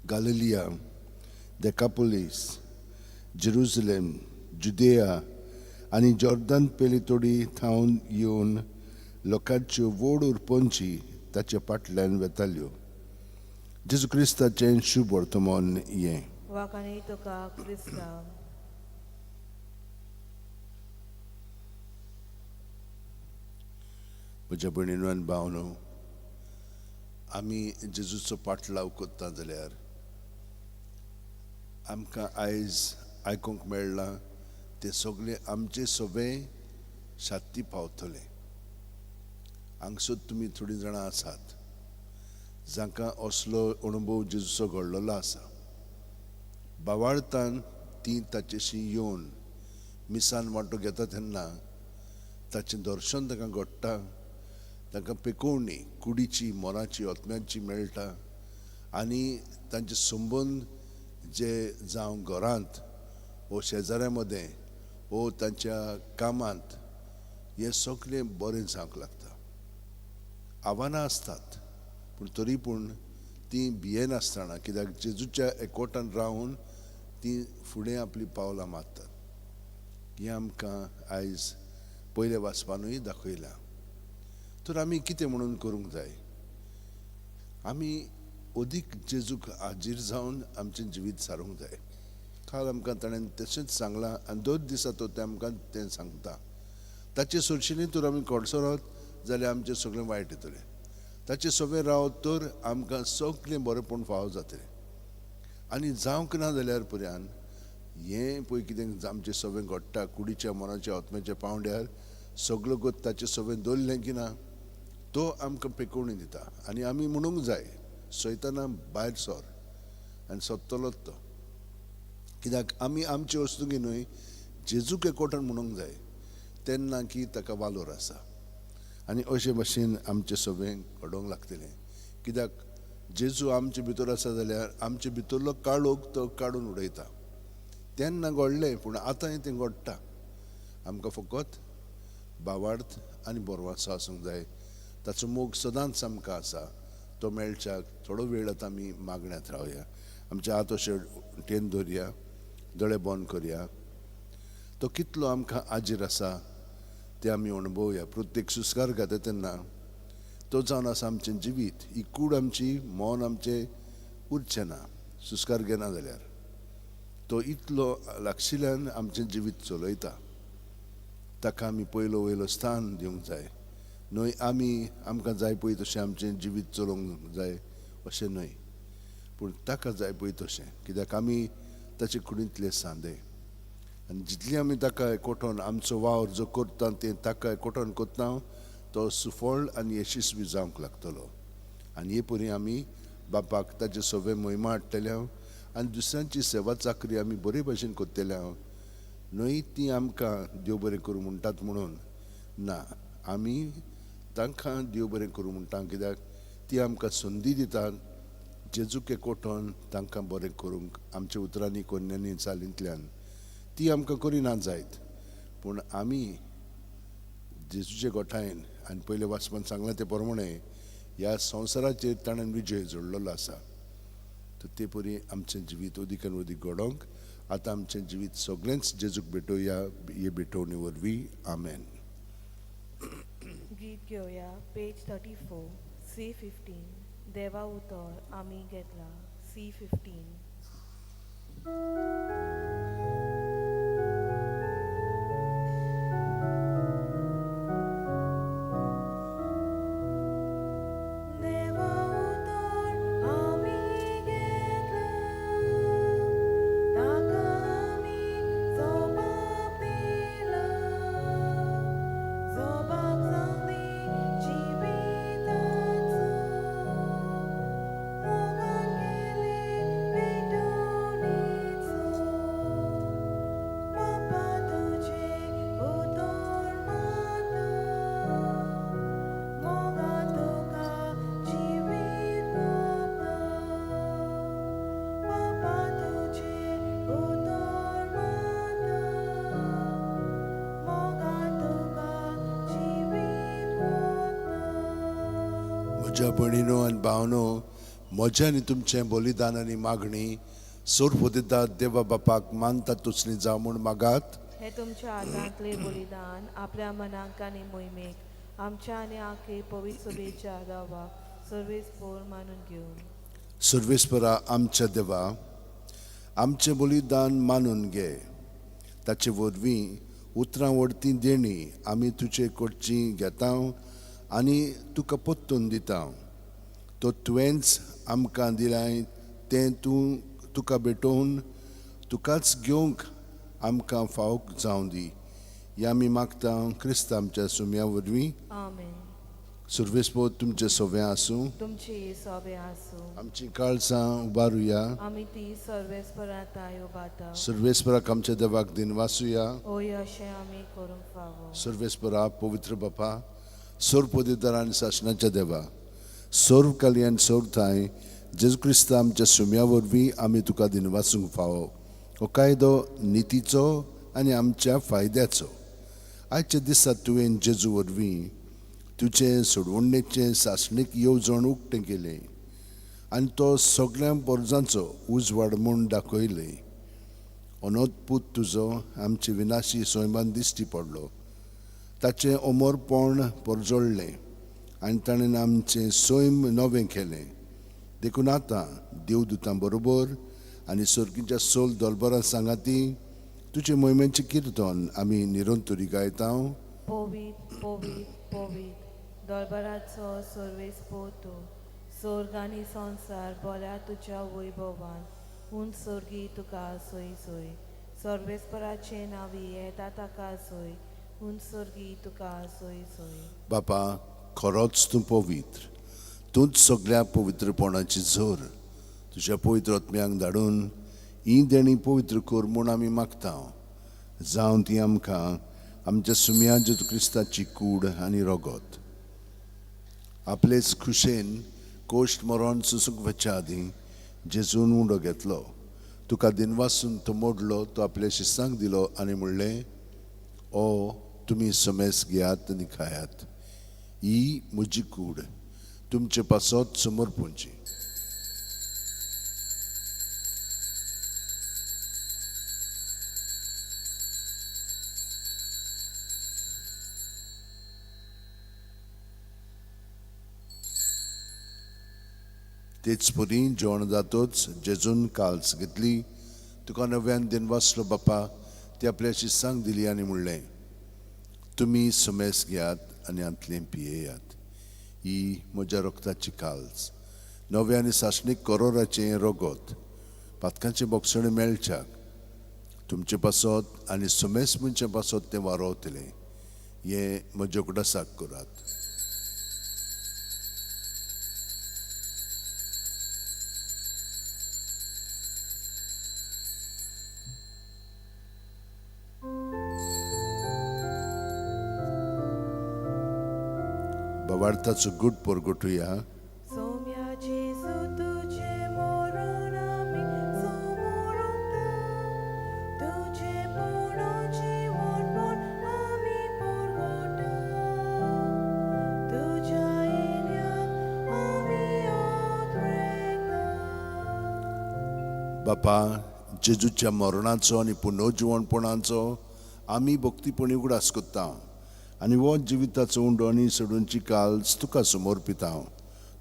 गालिलिया, देकापोलीस, जेरुसलेम, जुदेया आनी जॉर्दान पेलेतोडी थावन येवन लोकांच्यो व्हड उरपोंची ताचे फाटल्यान वेताल्यो. जेजू क्रिस्ताचें शुभ वर्तमान हें. वाखाणी तुका क्रिस्ता. म्हज्या भयणीनो आनी भावनो, आमी जेजूचो पाटलाव कोत्ता जाल्यार आमकां आयज आयकूंक मेळ्ळां ते सगळे आमचे सवे शात्ती पावतले. हांगसर तुमी थोडीं जाणां आसात जांकां असलो अणभव जेजूचो घडलेलो आसा. बावाळतान ती ताचेशी येवन मिसान वांटो घेता तेन्ना ताचें दर्शन तांकां घडटा, तांकां पेकोवणी कुडीची मोराची ओतम्यांची मेळटा आनी तांचे संबंद जे जावं घरांत वो शेजाऱ्या मदें वो तांच्या कामांत हे सगळें बरें जावंक लागता. आव्हानां असतात पूण तरी पूण ती भियेनासतना, कित्याक जेजूच्या एकवटान रावन ती फुडें आपली पावलां मारतात. हें आमकां आयज पयले वाचपानूय दाखयलां. तर आमी कितें म्हणून करूंक जाय? आमी अदीक जेजूक हाजीर जावन आमचें जिवीत सारूंक जाय. काल आमकां ताणें तशेंच सांगलां आनी दर दिसा तो तें आमकां तें सांगता. ताचे सुरक्षेनी तर आमी कडसो रावत जाल्यार आमचें सगळें वायट येतलें. ताचे सवें रावत तर आमकां सगळें बरेंपण फावो जातलें. आनी जावंक ना जाल्यार पर्यान हें पळय कितें आमचें सवें घडटा कुडीच्या मोराच्या ओतम्याच्या पावंड्यार सगळो गोत ताचें सवें दवरलें की ना तो आमकां पेकोवणी दिता. आनी आमी म्हणूंक जाय सैताना भायर सर आनी सोदतलोच तो. कित्याक आमी आमचे वस्तुकीनूय जेजूक एकवटान म्हणूंक जाय तेन्ना की ताका वालोर आसा. आनी अशे भाशेन आमचें सगळें घडोवंक लागतलें. कित्याक जेजू आमचे भितर आसा जाल्यार आमचे भितरलो काळोख तो काडून उडयता. तेन्ना घडलें पूण आतांय तें घडटा. आमकां फकत बावार्थ आनी बोरवांचो आसूंक जाय. ताचो मोग सदांच आमकां आसा. तो मेळच्याक थोडो वेळ आतां आमी मागण्यांत रावया. आमचे हात अशे टेन दवरया, दोळे बंद करया. तो कितलो आमकां आजीर आसा ते आमी अणभवया. प्रत्येक सुस्कार घेता तेन्ना तो जावन आसा आमचें जिवीत. ही कूड आमची मन आमचें उरचें ना सुस्कार घेना जाल्यार. तो इतलो लागशिल्ल्यान आमचें जिवीत चलयता. ताका आमी पयलो वयलो स्थान दिवंक जाय. न्हय आमी आमकां जाय पळय तशें आमचें जिवीत चलोवंक जाय अशें न्हय, पूण ताका जाय पळय तशें. कित्याक आमी ताचे कुडींतले सांदे आनी जितली आमी ताका एकवटोन आमचो वावर जो करता तें ताका एकवटोन कोत्ता तो सुफळ आनी यशस्वी जावंक लागतलो. आनी हे परी आमी बापाक ताचे सवे महिमा हाडटल्या आनी दुसऱ्यांची सेवा चाकरी आमी बरे भाशेन कोत्तल्या. न्हय ती आमकां देव बरें करूं म्हणटात म्हणून ना, आमी तांकां देव बरें करूं म्हणटा. कित्याक ती आमकां संदी दितात जेजूक एकवटोन तांकां बरें करूंक. आमच्या उतरांनी कोन्यांनी चालींतल्यान ती आमकां करिना जायत, पूण आमी जेजूचे गोठायन आनी पयले वाचपान सांगलां ते प्रमाणे ह्या संवसाराचेर ताणें विजय जोडलेलो आसा. तर ते परी आमचें जिवीत अदीक आनी अदीक घडोवंक आतां आमचें जिवीत सगळेंच जेजूक भेटोवया. हे भेटोवणी वरवीं आमेन. गीत घेवया पेज 34 C15. देवा उतर आमी घेतला C15. म्हज्या भयणीनो आनी भावनो, म्हजें आनी तुमचें बलिदान आनी मागणी सोडपो दितात देवा बापाक मानता तसली जावं म्हूण मागात. हे तुमच्या हातांतले बलिदान आपल्या मनाक आनी मोहिमेक आमच्या आनी आखे पवित्र सभेच्या आदाराक सर्वेस्पर मानून घेवन. सर्वेस्परा आमच्या देवा, आमचें बलिदान मानून घे. ताचे वरवीं उतरां वडती देणी आमी तुजे कडची घेता आनी तुका परतून दिता तो तुवेंच आमकां दिलाय तें तूं तुका भेटोवन तुकाच घेवंक आमकां फावोक जावं दी या आमी मागता क्रिस्त आमच्या सुम्या वरवीं. आमेन. सुरवेस्पो तुमचे सोबे आसूं. तुमची सोबे आसूं. आमची काळजां उबारुया. आमी ती सर्वेस्परांत उबारता. सर्वेस्पराक आमच्या देवाक दिन वासुया. ओय अशें आमी करूंक फावो. सर्वेस्परा पवित्र बापा सोर पदिदार आनी शासनाच्या देवा सोर काली आनी सोर थाय जेजू क्रिस्त आमच्या सुम्या वरवीं आमी तुका दिन वासूंक फावो हो कायदो नितीचो आनी आमच्या फायद्याचो. आयच्या दिसा तुवें जेजू वरवीं तुजें सोडवणेचें सासणीक येवजण उक्तें केलें आनी तो सगळ्या पोरजांचो उजवाड म्हूण दाखयलें. अनोद पूत तुजो आमचे विनाशी सोयमान दिश्टी पडलो. ताचें अमरपण परजोडलें आनी ताणें आमचें सोयम नवें केलें. देखून आतां देवदूतां बरोबर आनी सर्गीच्या सोल दोलबरां सांगाती तुजे मोहिमेचें किर्तन आमी निरंतरी गायता. पोवीत पोवीत पोवीत दोलबराचो सर्वेस्पो तूं स्वर्ग आनी संवसार बोल्या तुज्या वैभवान उंच सर्गी तुका सोय सोय सर्वेस्पराचें नांवी येता ताका सोय उंच सर्गी तुका सोय सोय. बापा खरोच तूं पवित्र. तूंच सगळ्या पवित्रपणाची झोर तुज्या पवित्र आत्म्याक धाडून ही देणी पवित्र कर म्हूण आमी मागता. जावं ती आमकां आमच्या सुम्या जेजू क्रिस्ताची कूड आनी रगत. आपलेच खुशेन कोश्ट मरण सुसूक वच्या आदीं जेजून उंडो घेतलो. तुका दिनवासून तो मोडलो तो आपल्या शिस्सांक दिलो आनी म्हणलें ओ तुमी समेस घेयात आनी खायात. ही म्हजी कूड तुमचे पासत समर्पणची. तेच परी जेवण जातोच जेजून काल्स घेतली. तुका नव्यान दिनवासलो बापा ती आपल्या शिस्सांक दिली आनी म्हणलें तुमी समेस घेयात आनी आंतलें पियेयात. ही म्हज्या रक्ताची काल्स नवे आनी सासणीक करोराचें रगत पातकांचे बोगसणे मेळच्याक तुमचे पासत आनी समेस मनचे पासत तें वारोवतलें. हें म्हज्या उगडासाक करात. वार्ताचो गुड परगटुया. सौम्या जेजू तुझे मरण आमी समोरता तुझे पूर्ण जीवनपण आमी परगटा तुझ्या येण्याक आमी आद्रेता. बापा जेजूच्या मरणाचो आनी पुनर्जीवनपणाचो आमी भक्तीपणी उगडास करता आनी हो जिविताचो उंडो आनी सोडूनची काल्स तुका समर्पिता.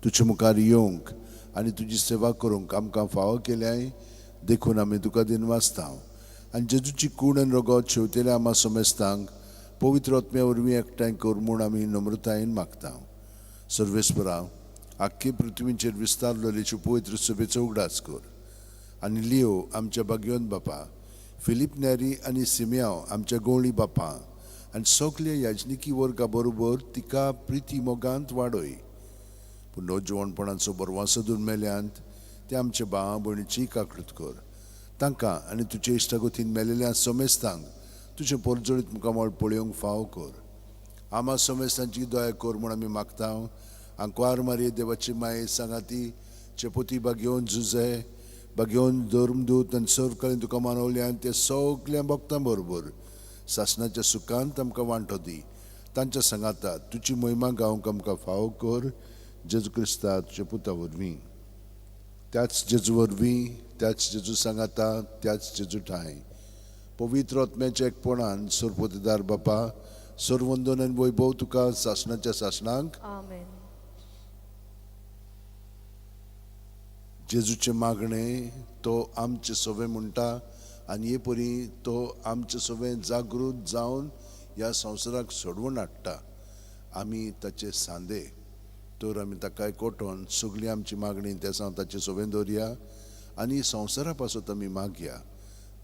तुजे मुखार येवंक आनी तुजी सेवा करूंक आमकां फावो केल्याय देखून आमी तुका दिन वाचता आनी जेजूची कूड आनी रगत शेवतेल्या आमा समेस्तांक पवित्र आत्म्या वरवीं एकठांय कर म्हूण आमी नम्रतायेन मागता. सर्वेस्परा आख्खे पृथ्वीचेर विस्तारलेल्यो पवित्र सभेचो उगडास कर आनी लियो आमच्या भाग्यवंत बापा फिलीप नेरी आनी सिमियांव आमच्या गवळी बापा आनी सगल्या याजनिकी वर्गा बरोबर तिका प्रिती मोगांत वाडय. पूण नौजवानपणाचो बरवासो दून मेल्यांत ते आमच्या भावा भयणीची काकृत कर. तांकां आनी तुजे इश्टागोतीन मेलेल्या समेस्तांक तुजें परजळीत मुखामळ पळयोवंक फाव कर. आमा समेस्तांची दया कर म्हूण आमी मागता. आंकवार मारये देवाची माये सांगाती चेपोती भाग्यवन झुजे भाग्यवन धर्मदूत आनी सरकारीन तुका मानवल्यान ते सगल्या भक्तां बरोबर सासणाच्या सुखांत आमकां वांटो दी. तांच्या सांगाता तुजी महिमा गावंक आमकां फावो कर. जेजू क्रिस्ता तुज्या पुता वरवीं त्याच जेजू वरवीं त्याच जेजू सांगाता त्याच जेजू ठाय पवित्र आत्म्याच्या एकपणान सोरपोतेदार बापा सोरवंदन आनी वैभव तुका सासणाच्या सासणांक. आमेन. जेजूचे मागणे तो आमचे सोबे म्हणटा आनी हे परी तो आमचे सोबे जागृत जावन ह्या संवसाराक सोडवून हाडटा आमी ताचे सांदे तर आमी ताका एकवटोन सगळी आमची मागणी ते सांग ताचे सोबेन दवरया आनी संवसारा पासत आमी मागया.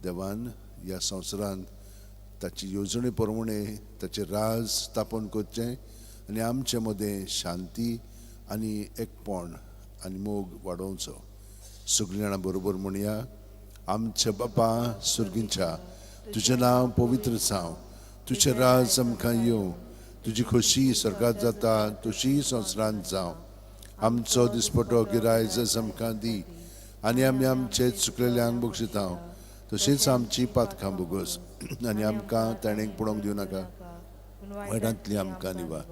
देवान ह्या संवसारांत ताची येवजणे प्रमाणे ताचे राज स्थापन करचें आनी आमचे मदें शांती आनी एकपण आनी मोग वाडोवचो. सगळीं जाणां बरोबर म्हणया, आमचे बापा सुर्गींच्या, तुजें नांव पवित्र जावं, तुजें राज आमकां येवं, तुजी खोशी स्वर्गांत जाता तशी संवसारांत जावं. आमचो दिसपटो गिरायज आमकां दी आनी आमी आमचे चुकलेल्यांक बक्षिता तशीच आमची पातकां बोगस आनी आमकां ताणें पडोवंक दिवं नाका, वायटांतली आमकां निवार.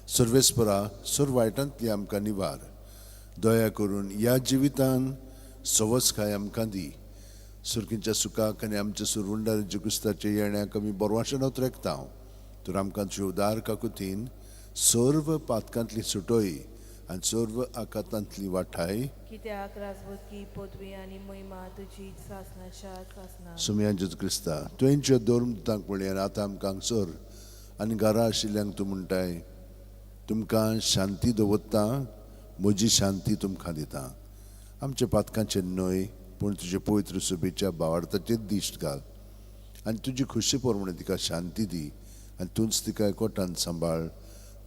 सर्वेस्परा सुर वायटांतली आमकां निवार. दया करून ह्या जिवितान सवस्काय आमकां दी. सुरकींच्या सुखाक आनी आमच्या सुरवंडार जुगुस्ताचे येण्याक आमी बोरवाशेन उतरेकता. तर आमकां तुजे उदार काकुतीन सर्व पातकांतली सुटोय आनी सर्व आकांतांतली वाठाय कित्याक राजवती पदवी आनी महिमा तुजी सासनाच्या सासना. सुमया जेजू क्रिस्ता, तुवेंच्यो दोरमतांक म्हणल्यार आतां आमकां हांगसर आनी घरा आशिल्ल्यांक तूं म्हणटाय, तुमकां शांती दवरता, म्हजी शांती तुमकां दिता. आमच्या पातकांचे न्हय पूण तुजे पवित्र सुबेच्या भावार्थाचेर दिश्ट घाल आनी तुजी खुशी प्रमाणे तिका शांती दी आनी तूंच तिका एकवटान सांबाळ.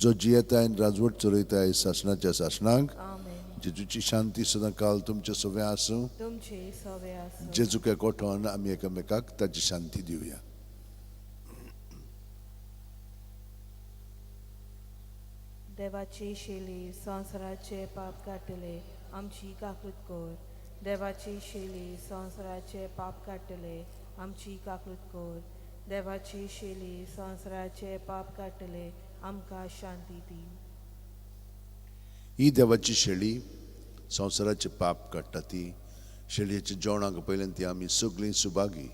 जो जियेताय आनी राजवट चलयताय शासनाच्या शासनाक, जेजूची शांती सदां काल तुमचे सवे आसूं. तुमचे सवे आसूं. जेजूक एकवटोन आमी एकामेकाक ताची शांती दिवया. देवाचे शेली संवसाराचे पाप काडटले आमची काकूट कोर. देवाचे शेली संवसाराचे पाप काडटले आमची काकूट कोर. देवाचे शेली संवसाराचे पाप काडटले आमकां शांती दी. ही देवाची शेळी संवसाराचे पाप काडटा ती शेळयेच्या जेवणाक पयल्यान ती आमी सगळीं सुभागी.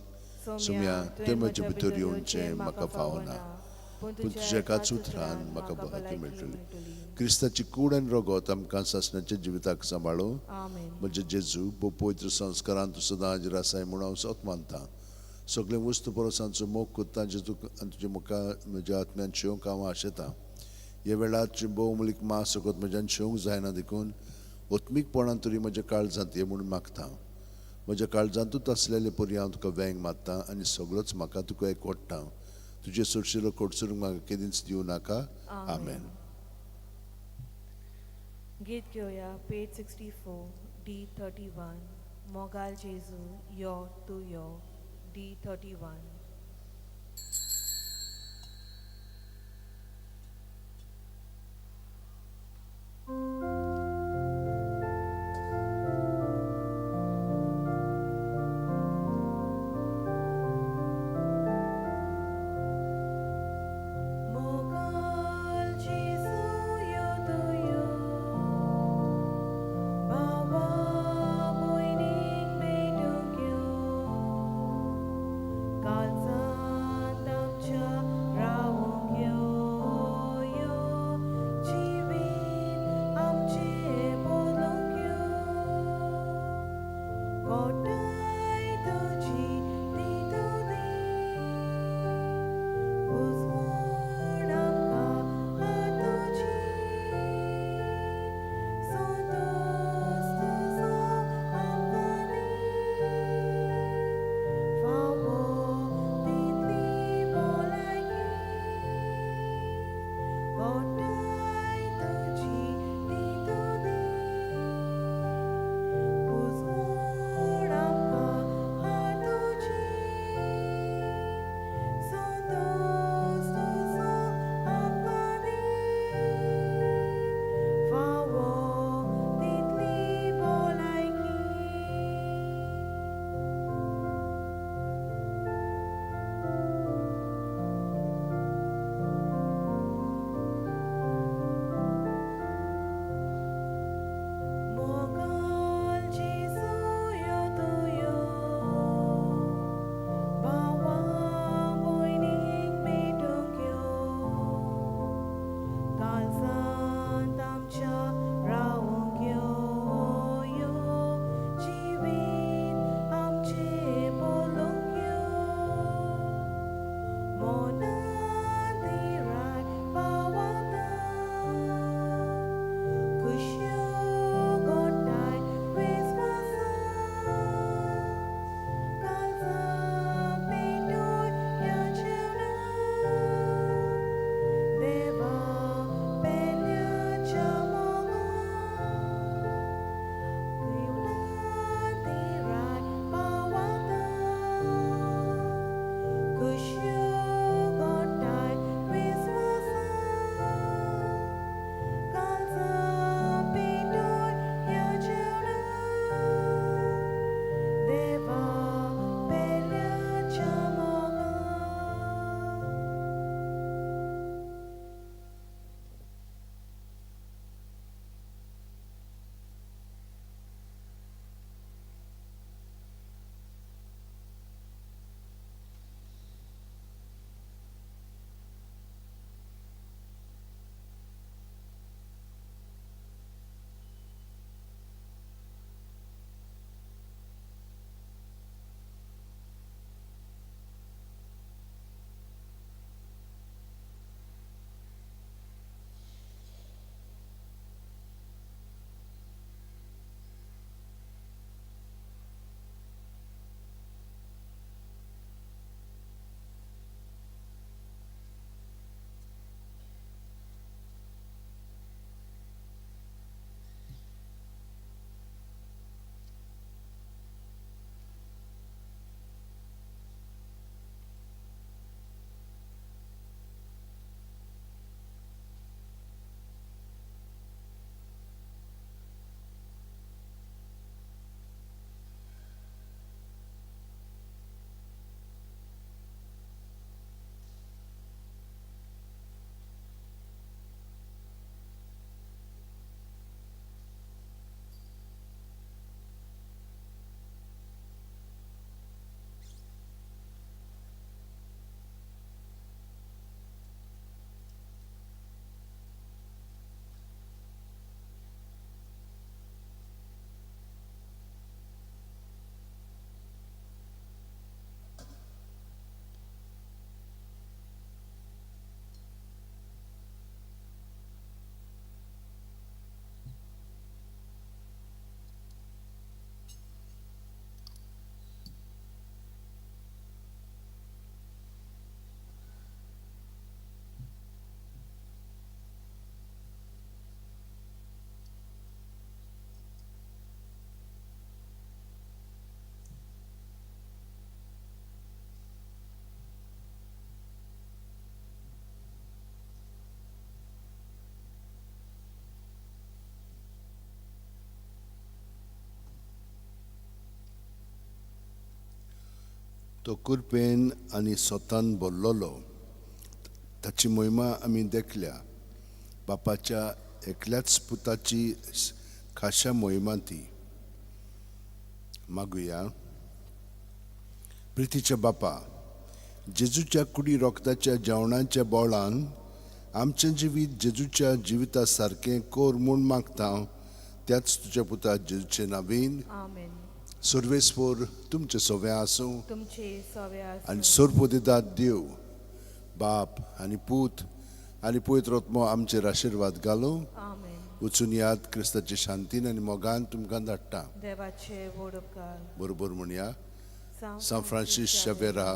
सुम्या ते म्हजे भितर येवचें म्हाका फावना, पूण तुज्या एकाच उतरान म्हाका भलायकी मेळटली. क्रिस्ताची कूड आनी रगत आमकां सासणाच्या जिविताक सांबाळूं. म्हजे जेजू भोव पवित्र संस्कारांत तूं सदां हाजीर आसाय म्हूण हांव सत मानतां. सगळे वस्तू परसांचो मोग कोत्ता जेजू आनी तुजे मुखार म्हज्या आत्म्यान शेवंक हांव आशेतां. ह्या वेळार तुजें भोवमुलीक मास सगत म्हज्यान शेवंक जायना देखून ओत्मीकपणान तरी म्हज्या काळजांत ये म्हूण मागतां. म्हज्या काळजांतूच आसलेले परी हांव तुका वेंग मारतां आनी सगळोच म्हाका तुका एकवटतां. तुजे सुरशिलो कोडसूर म्हाका केदींच दिवं नाका. आमेन. गीत घेवया पेज 64 D31. मोगाल जेजू यो तूं यो D31. काल तो कुरपेन आनी सोतान बोल्लोलो ताची मोहिमा आमी देखल्या बापाच्या एकल्याच पुताची खाशा मोहिमा ती मागुया. प्रितीच्या बापा, जेजूच्या कुडी रोगताच्या जेवणाच्या बोळान आमचें जिवीत जेजूच्या जिविता सारकें कोर म्हूण मागता. त्याच तुज्या पुता जेजूचे नांवेन आमेन. सर्वेस्पोर तुमचे सोवे आसूं तुमचे सवे आनी सोरपोदिदाद देव बाप आनी पूत आनी पवित्र आत्मो आमचेर आशिर्वाद घालूं. आमेन. वचून याद क्रिस्ताचे शांतीन आनी मोगान तुमकां धाडटा. देवाचे व्हड उपकार. बरोबर म्हणया. सान फ्रांसीस शावेरा,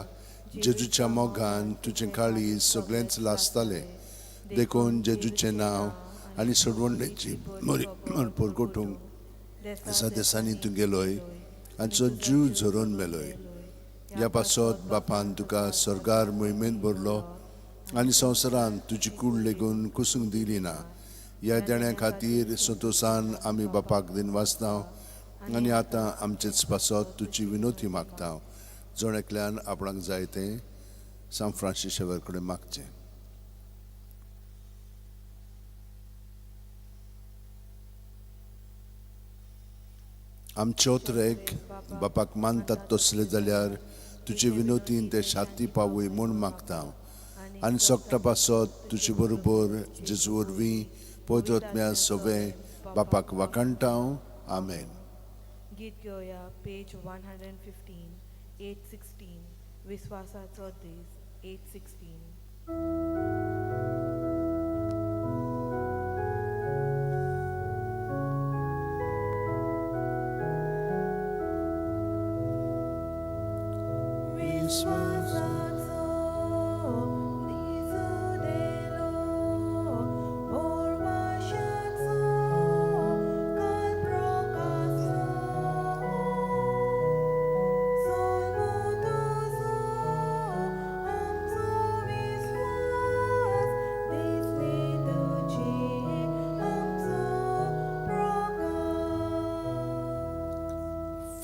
जेजूच्या मोगान तुजें काळीज सगळेंच लासतालें. देखून जेजूचें नांव आनी सोडवणेची परगटूंक दिसा दिसांनी तूं गेलोय आनी जीव झरोवन मेलोय. ह्या पासत बापान तुका स्वर्गार मोहिमेंत भरलो आनी संवसारान तुजी कूड लेगून कुसूंक दिली ना. ह्या देण्या खातीर संतोशान आमी बापाक दिन वाचता आनी आतां आमचेच पासत तुजी विनोती मागता. जोण आपणाक जाय तें सान फ्रांसीस शावेर कडेन मागचें. आमचे ओतरेक बापाक मानतात तसले जाल्यार तुजे विनोतीन ते शाती पावय म्हूण मागता. आनी सोगटा पासत तुजे बरोबर जेजू वरवीं पवित्र आत्म्या सवे बापाक वाकाणटा. आमेन. गीत घेवया पेज 115 816 विस्वासाचो दीस 816.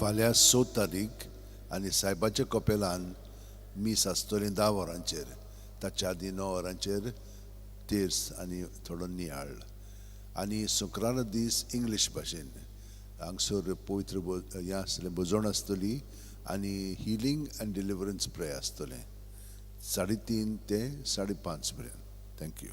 फाल्यां 6 तारीख आनी सायबाच्या कपेलान मीस आसतली 10 वरांचेर. ताच्या आदी 9 वरांचेर तेर्स आनी थोडो नियाळ. आनी शुक्रार दीस इंग्लीश भाशेन हांगसर पवित्र हें आसतलें भजवण आसतली आनी हिलींग आनी डिलिव्हरन्स प्रेयर आसतलें 3:30 ते 5:30 पर्यंत. Thank you.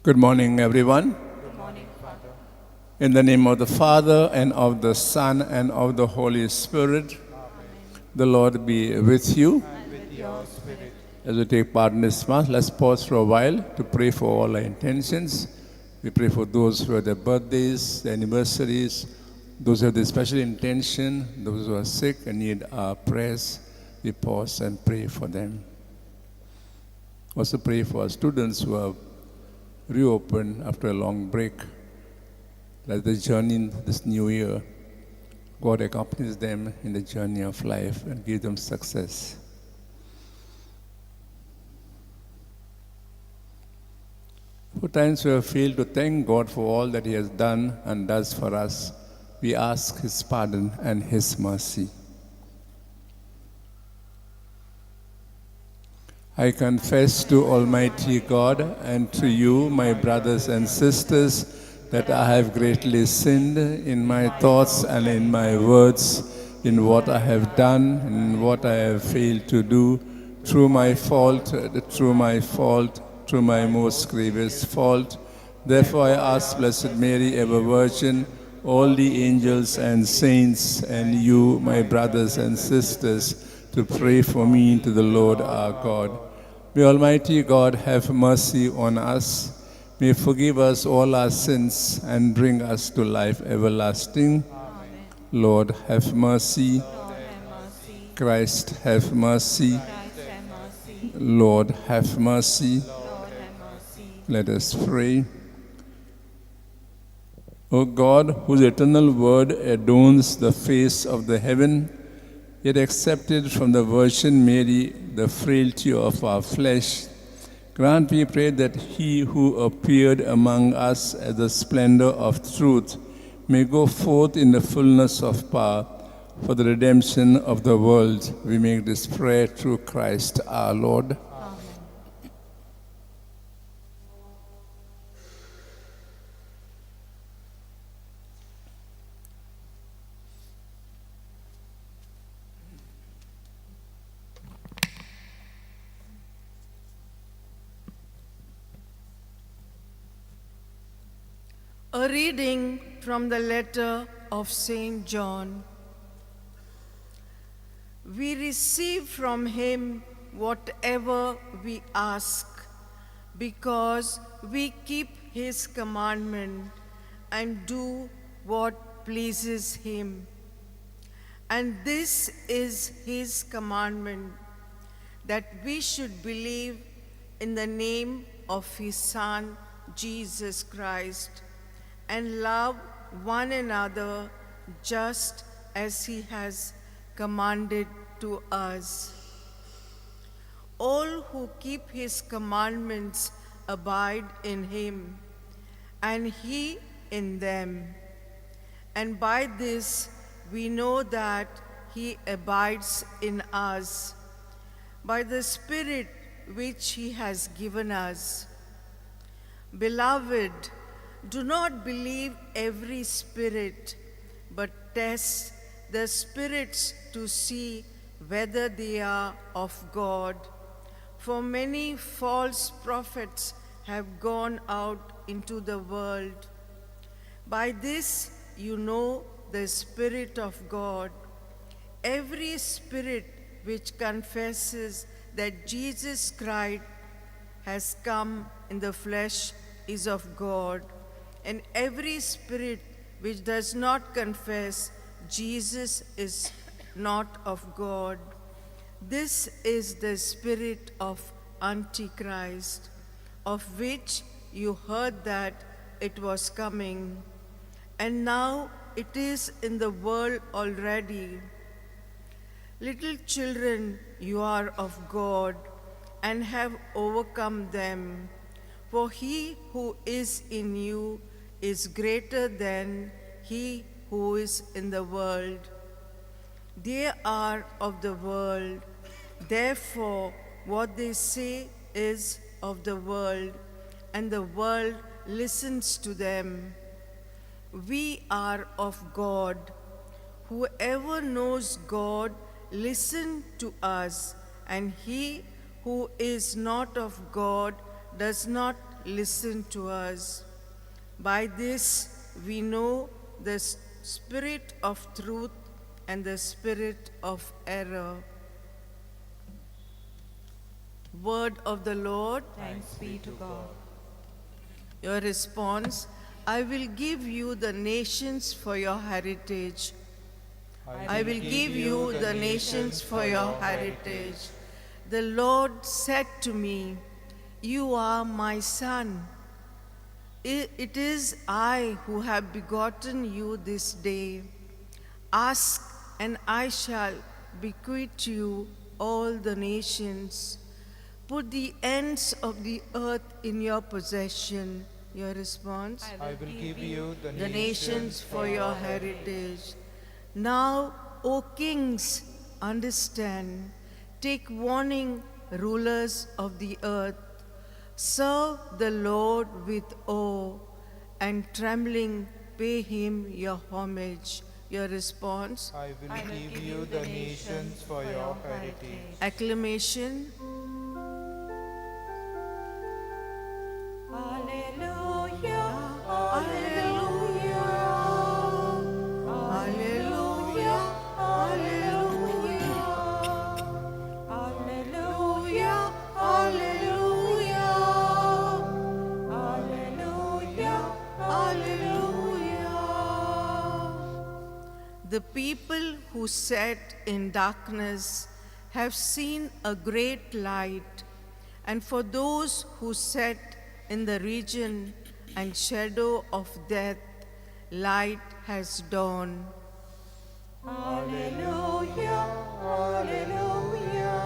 Good morning, everyone. In the name of the Father, and of the Son, and of the Holy Spirit, the Lord be with you. As we take part in this Mass, let's pause for a while to pray for all our intentions. We pray for those who have their birthdays, their anniversaries, those who have their special intention, those who are sick and need our prayers. We pause and pray for them. Also pray for our students who have reopened after a long break. Let the journey in this new year, God accompanies them in the journey of life and give them success. For times we have failed to thank God for all that He has done and does for us, we ask His pardon and His mercy. I confess to Almighty God and to you, my brothers and sisters, that I have greatly sinned in my thoughts and in my words, in what I have done and in what I have failed to do, through my most grievous fault. Therefore I ask Blessed Mary, ever Virgin, all the angels and saints, and you, my brothers and sisters, to pray for me to the Lord our God. May Almighty God have mercy on us, may forgive us all our sins and bring us to life everlasting. Amen. Lord, have mercy. Lord, have mercy. Christ, have mercy. Christ, have mercy. Lord, have mercy. Lord, have mercy. Let us pray. O God, whose eternal word adorns the face of the heaven, yet accepted from the Virgin Mary the frailty of our flesh, grant, we pray, that He who appeared among us as the splendor of truth may go forth in the fullness of power for the redemption of the world. We make this prayer through Christ our Lord. A reading from the letter of St. John. We receive from him whatever we ask, because we keep his commandment and do what pleases him. And this is his commandment, that we should believe in the name of his Son, Jesus Christ, and love one another just as he has commanded to us. All who keep his commandments abide in him, and he in them. And by this we know that he abides in us, by the Spirit which he has given us. Beloved, do not believe every spirit, but test the spirits to see whether they are of God. For many false prophets have gone out into the world. By this you know the Spirit of God. Every spirit which confesses that Jesus Christ has come in the flesh is of God. And every spirit which does not confess Jesus is not of God. This is the spirit of Antichrist, of which you heard that it was coming, and now it is in the world already. Little children, you are of God and have overcome them, for he who is in you is greater than he who is in the world. They are of the world, therefore what they say is of the world, and the world listens to them. We are of God. Whoever knows God listens to us, and he who is not of God does not listen to us. By this we know the spirit of truth and the spirit of error. Word of the Lord. Thanks be to God. Your response: I will give you the nations for your heritage. I will give you the nations for your heritage. The Lord said to me, you are my son. It is I who have begotten you this day. Ask, and I shall bequeath you all the nations. Put the ends of the earth in your possession. Your response? I will give you The nations for your heritage. Now, O kings, understand. Take warning, rulers of the earth. Serve the Lord with awe and trembling. Pay him your homage. Your response? I will give you the nations for your heritage. Acclamation. Hallelujah, hallelujah, hallelujah, hallelujah, hallelujah, hallelujah, hallelujah, hallelujah. The people who sat in darkness have seen a great light, and for those who sat in the region and shadow of death, light has dawned. Hallelujah, hallelujah,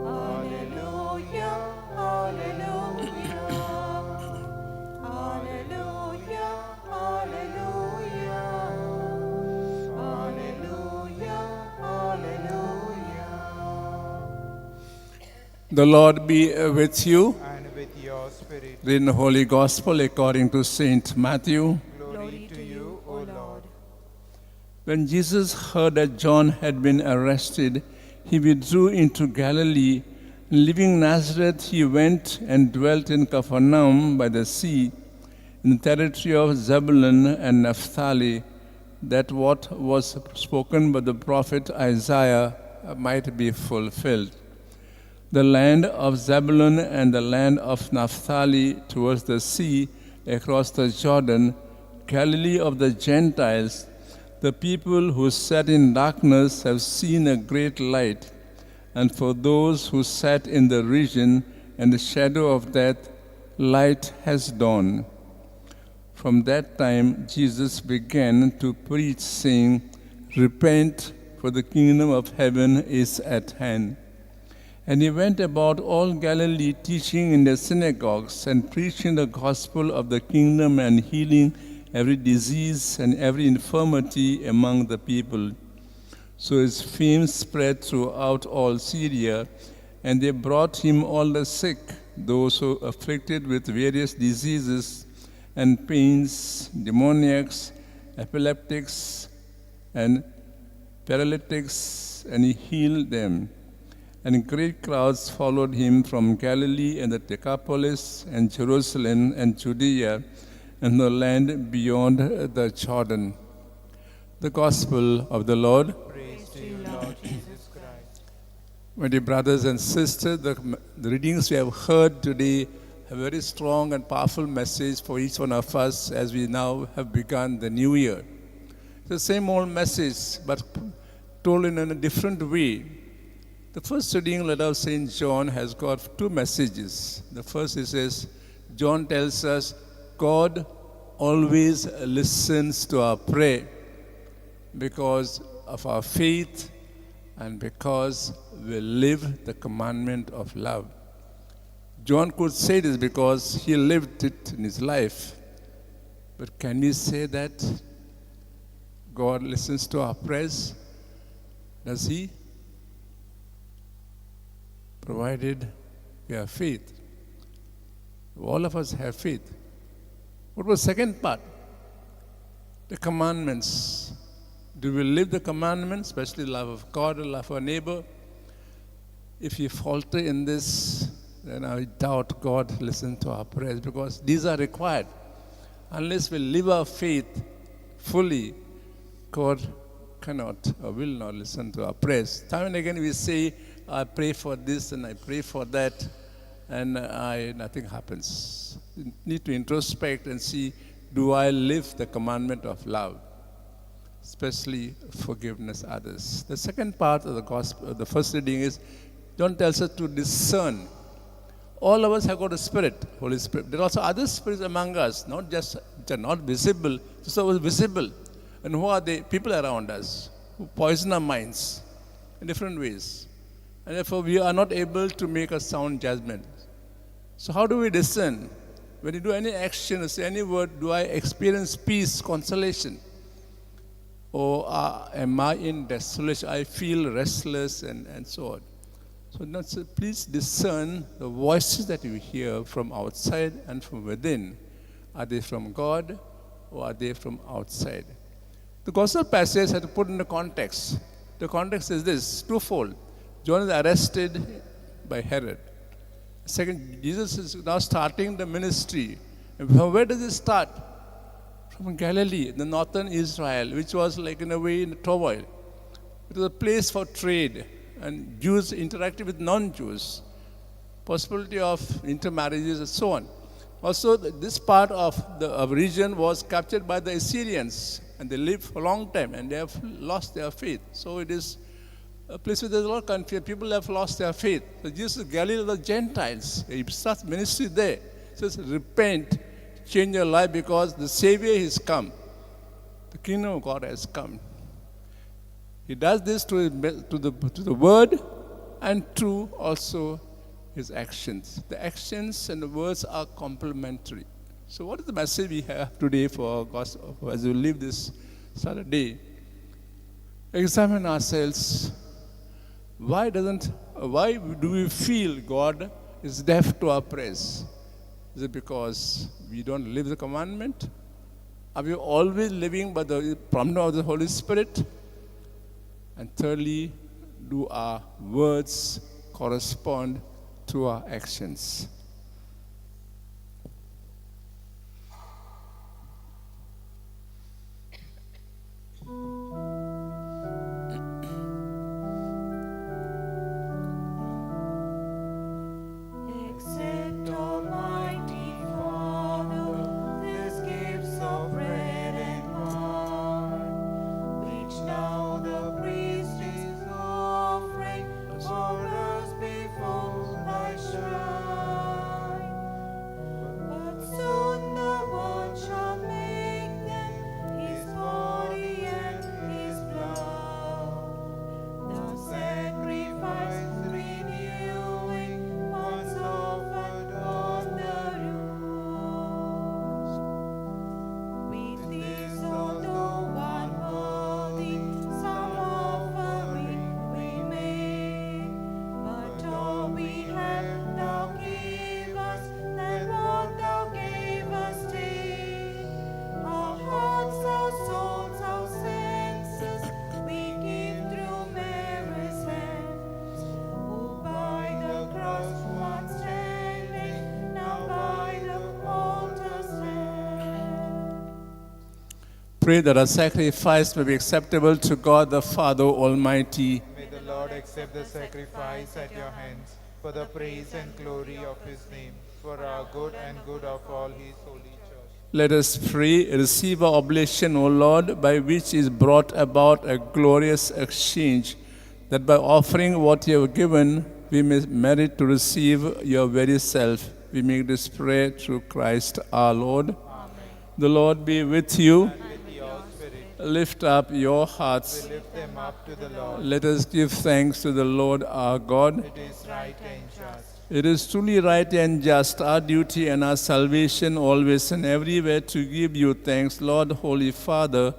hallelujah, hallelujah, hallelujah, hallelujah, hallelujah, hallelujah. The Lord be with you. And with your spirit, Read the Holy Gospel according to Saint Matthew. glory to you, O Lord. When Jesus heard that John had been arrested, he withdrew into Galilee. Leaving Nazareth, he went and dwelt in Capernaum by the sea, in the territory of Zebulun and Naphtali, that what was spoken by the prophet Isaiah might be fulfilled. The land of Zebulun and the land of Naphtali towards the sea, across the Jordan, Galilee of the Gentiles. The people who sat in darkness have seen a great light, and for those who sat in the region and the shadow of death, light has dawned. From that time, Jesus began to preach, saying, Repent, for the kingdom of heaven is at hand. And he went about all Galilee, teaching in the synagogues and preaching the gospel of the kingdom and healing every disease and every infirmity among the people. So his fame spread throughout all Syria, and they brought him all the sick, those who were afflicted with various diseases and pains, demoniacs, epileptics, and paralytics, and he healed them. And great crowds followed him from Galilee and the Decapolis and Jerusalem and Judea and the land beyond the Jordan. The Gospel of the Lord. Praise to you, Lord Jesus Christ. My dear brothers and sisters, the readings we have heard today have a very strong and powerful message for each one of us as we now have begun the new year. It's the same old message, but told in a different way. The first reading, letter of St. John, has got two messages. The first, it says, John tells us, God always listens to our prayer because of our faith and because we live the commandment of love. John could say this because he lived it in his life. But can we say that God listens to our prayers? Does he? Provided we have faith. All of us have faith. What was the second part? The commandments. Do we live the commandments, especially love of God and love of our neighbor? If you falter in this, then I doubt God listen to our prayers, because these are required. Unless we live our faith fully, God cannot or will not listen to our prayers. Time and again we say, I pray for this and I pray for that, and nothing happens. You need to introspect and see, do I live the commandment of love, especially forgiveness others? The second part of the gospel, the first reading is, John tells us to discern. All of us have got a spirit, Holy Spirit. There are also other spirits among us, not just, which are not visible, so visible. And who are they? People around us who poison our minds in different ways. And therefore we are not able to make a sound judgment. So how do we discern? When you do any action or say any word, do I experience peace, consolation? Or am I in desolation? I feel restless and so on. So please discern the voices that you hear from outside and from within. Are they from God or are they from outside? The gospel passage had to put in the context. The context is this, twofold. John is arrested by Herod. Second, Jesus is now starting the ministry. And from where does it start? From Galilee, the northern Israel, which was like in a way in turmoil. It was a place for trade, and Jews interacted with non-Jews. Possibility of intermarriages and so on. Also, this part of the region was captured by the Assyrians, and they lived for a long time, and they have lost their faith. So it is a place where there's a lot of confusion. People have lost their faith. So Jesus is Galilee of the Gentiles. He starts ministry there. He says, repent, change your life, because the Savior has come. The kingdom of God has come. He does this to the word and through also his actions. The actions and the words are complementary. So what is the message we have today for our gospel as we live this Saturday? Examine ourselves. Why do we feel God is deaf to our prayers? Is it because we don't live the commandment? Are we always living by the prompting of the Holy Spirit? And thirdly, do our words correspond to our actions? Accept, Almighty Father, these gifts of bread and wine, which now the priest is offering for us before thy shrine. But soon the Word shall make them his body and his blood, the sacrifice renewing once offered on the roof. With this, although unworthy, some offering we make, but all we have thou gave us, and what thou gavest take. Our hearts, our souls, our senses, we give through Mary's hands, who by the cross once standing, now by the altar stand. Pray that our sacrifice may be acceptable to God the Father Almighty. May the Lord accept the sacrifice at your hands for the praise and glory of his name, for our good and good of all his holy church. Let us pray, receive our oblation, O Lord, by which is brought about a glorious exchange, that by offering what you have given, we may merit to receive your very self. We make this prayer through Christ our Lord. Amen. The Lord be with you. With your spirit, Lift up your hearts. we lift them up to the Lord. Let us give thanks to the Lord our God. It is right and just. It is truly right and just, our duty and our salvation always and everywhere to give you thanks, Lord, Holy Father,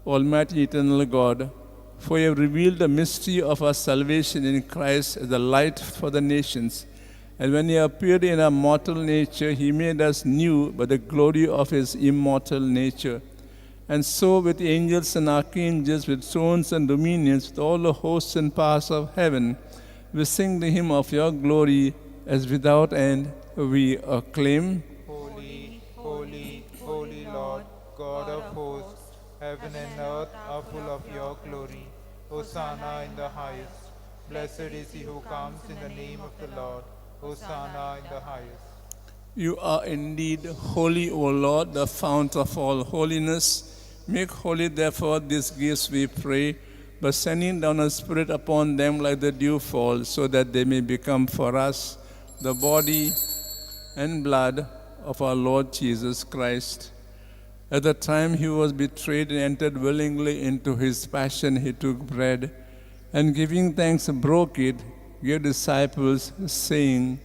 Almighty Eternal God, for you have revealed the mystery of our salvation in Christ as the light for the nations. And when he appeared in our mortal nature, he made us new by the glory of his immortal nature. And so with angels and archangels, with thrones and dominions, with all the hosts and powers of heaven, we sing the hymn of your glory, as without end we acclaim, Holy, holy, holy Lord, God of hosts, heaven and earth are full of your glory. Hosanna in the highest. Blessed is he who comes in the name of the Lord. Hosanna in the highest. You are indeed holy, O Lord, the fount of all holiness. Make holy, therefore, these gifts, we pray, by sending down a Spirit upon them like the dewfall, so that they may become for us the body and blood of our Lord Jesus Christ. At the time he was betrayed and entered willingly into his passion, he took bread, and giving thanks, broke it, gave disciples, saying,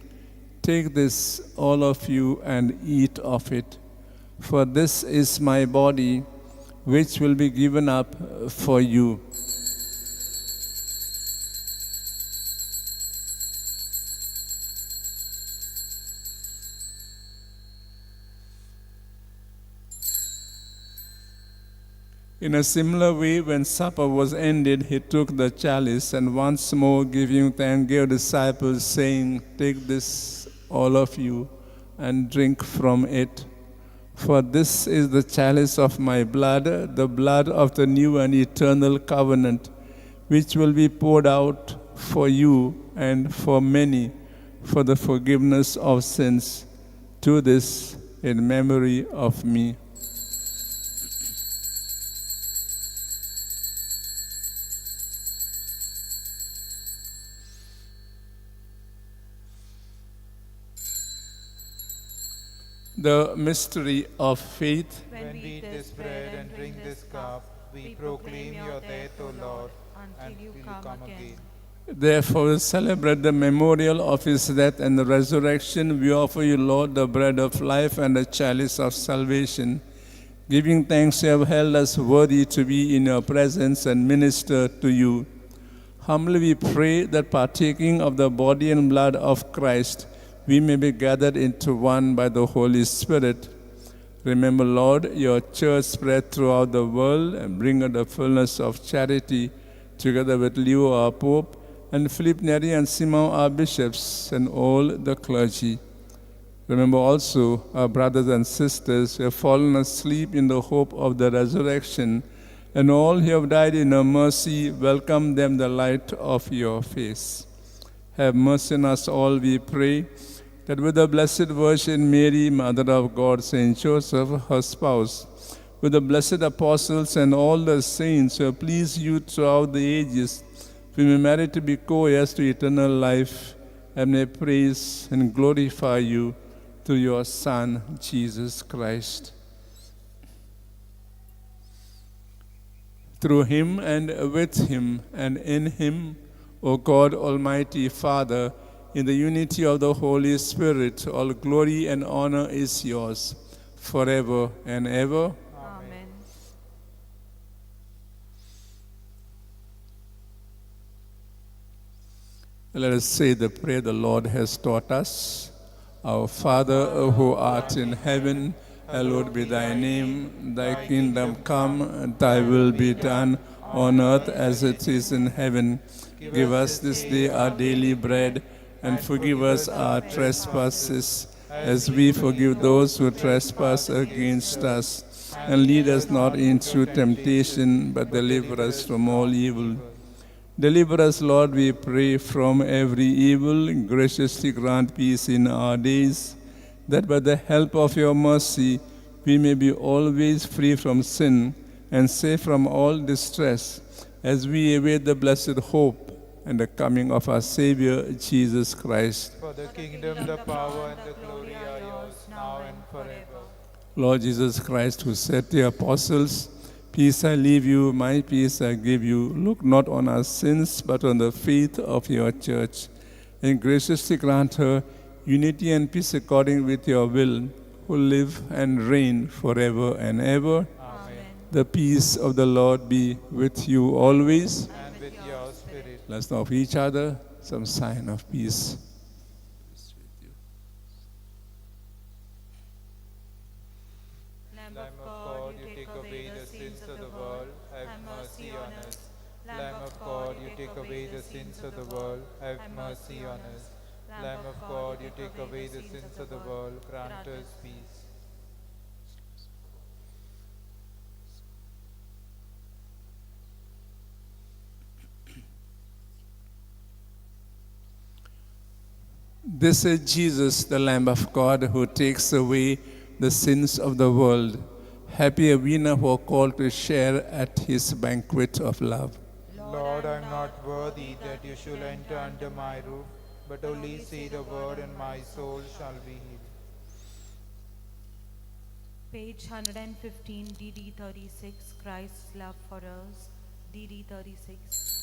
"Take this, all of you, and eat of it. For this is my body, which will be given up for you." In a similar way, when supper was ended, he took the chalice, and once more giving thanks, gave disciples, saying, "Take this, all of you, and drink from it. For this is the chalice of my blood, the blood of the new and eternal covenant, which will be poured out for you and for many for the forgiveness of sins. Do this in memory of me." The mystery of faith. When we eat this bread and drink this cup, we proclaim your death, O Lord, until you come again. Therefore, we celebrate the memorial of his death and the resurrection. We offer you, Lord, the bread of life and the chalice of salvation. Giving thanks, you have held us worthy to be in your presence and minister to you. Humbly we pray that partaking of the body and blood of Christ, we may be gathered into one by the Holy Spirit. Remember, Lord, your church spread throughout the world, and bring her the fullness of charity, together with Leo our Pope, and Philip Neri and Simon our bishops, and all the clergy. Remember also our brothers and sisters who have fallen asleep in the hope of the resurrection, and all who have died in your mercy. Welcome them the light of your face. Have mercy on us all, we pray, that with the Blessed Virgin Mary, Mother of God, Saint Joseph, her spouse, with the blessed apostles and all the saints who have pleased you throughout the ages, we may merit to be co-heirs to eternal life, and may praise and glorify you through your Son, Jesus Christ. Through him and with him and in him, O God, Almighty Father, in the unity of the Holy Spirit, all glory and honor is yours, forever and ever. Amen. Let us say the prayer the Lord has taught us. Our Father, who art in heaven, hallowed be thy name. Thy kingdom come, thy will be done, on earth as it is in heaven. Give us this day our daily bread, and forgive us our trespasses, as we forgive those who trespass against us. And lead us not into temptation, but deliver us from all evil. Deliver us, Lord, we pray, from every evil. Graciously grant peace in our days, that by the help of your mercy we may be always free from sin and safe from all distress, as we await the blessed hope and the coming of our Savior, Jesus Christ. For the kingdom, the power, and the glory are yours, now and forever. Lord Jesus Christ, who said to your apostles, "Peace I leave you, my peace I give you," look not on our sins, but on the faith of your church, and graciously grant her unity and peace according with your will, who live and reign forever and ever. Amen. The peace of the Lord be with you always. And with your spirit. Let's now offer each other some sign of peace. Lamb of God, you take away the sins of the world, have mercy on us. Lamb of God, you take away the sins of the world, have mercy on us. Lamb of God, you take away the sins of the world, grant us peace. This is Jesus, the Lamb of God, who takes away the sins of the world. Happy are we now who are called to share at his banquet of love. Lord, I am not worthy that you should enter under my roof, but only say the word and my soul shall be healed. Page 115, DD 36, Christ's love for us, DD 36.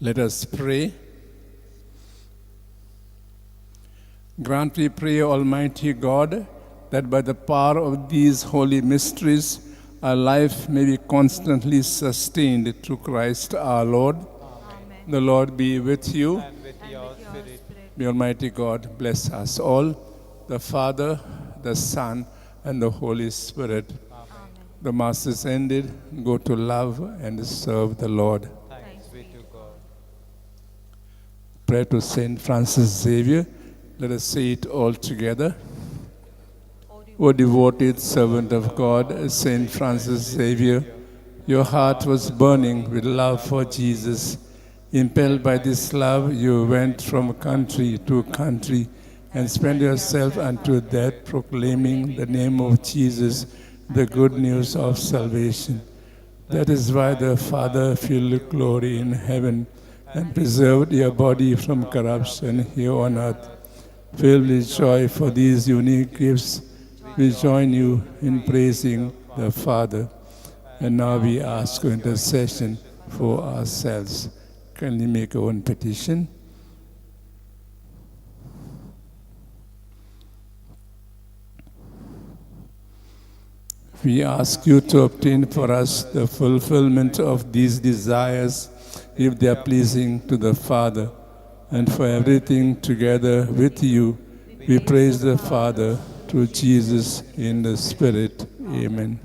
Let us pray. Grant, we pray, Almighty God, that by the power of these holy mysteries, our life may be constantly sustained through Christ our Lord. Amen. The Lord be with you. And with your spirit. May Almighty God bless us all, the Father, the Son, and the Holy Spirit. Amen. The Mass is ended. Go to love and serve the Lord. Thanks be to God. Prayer to Saint Francis Xavier. Let us say it all together. O devoted servant of God, Saint Francis Xavier, your heart was burning with love for Jesus. Impelled by this love, you went from country to country and spent yourself unto death proclaiming the name of Jesus, the good news of salvation. That is why the Father filled glory in heaven and preserved your body from corruption here on earth. Filled with joy for these unique gifts, we join you in praising the Father. And now we ask for intercession for ourselves. Can we make our own petition? We ask you to obtain for us the fulfillment of these desires, if they are pleasing to the Father, and for everything together with you, we praise the Father through Jesus in the Spirit. Amen.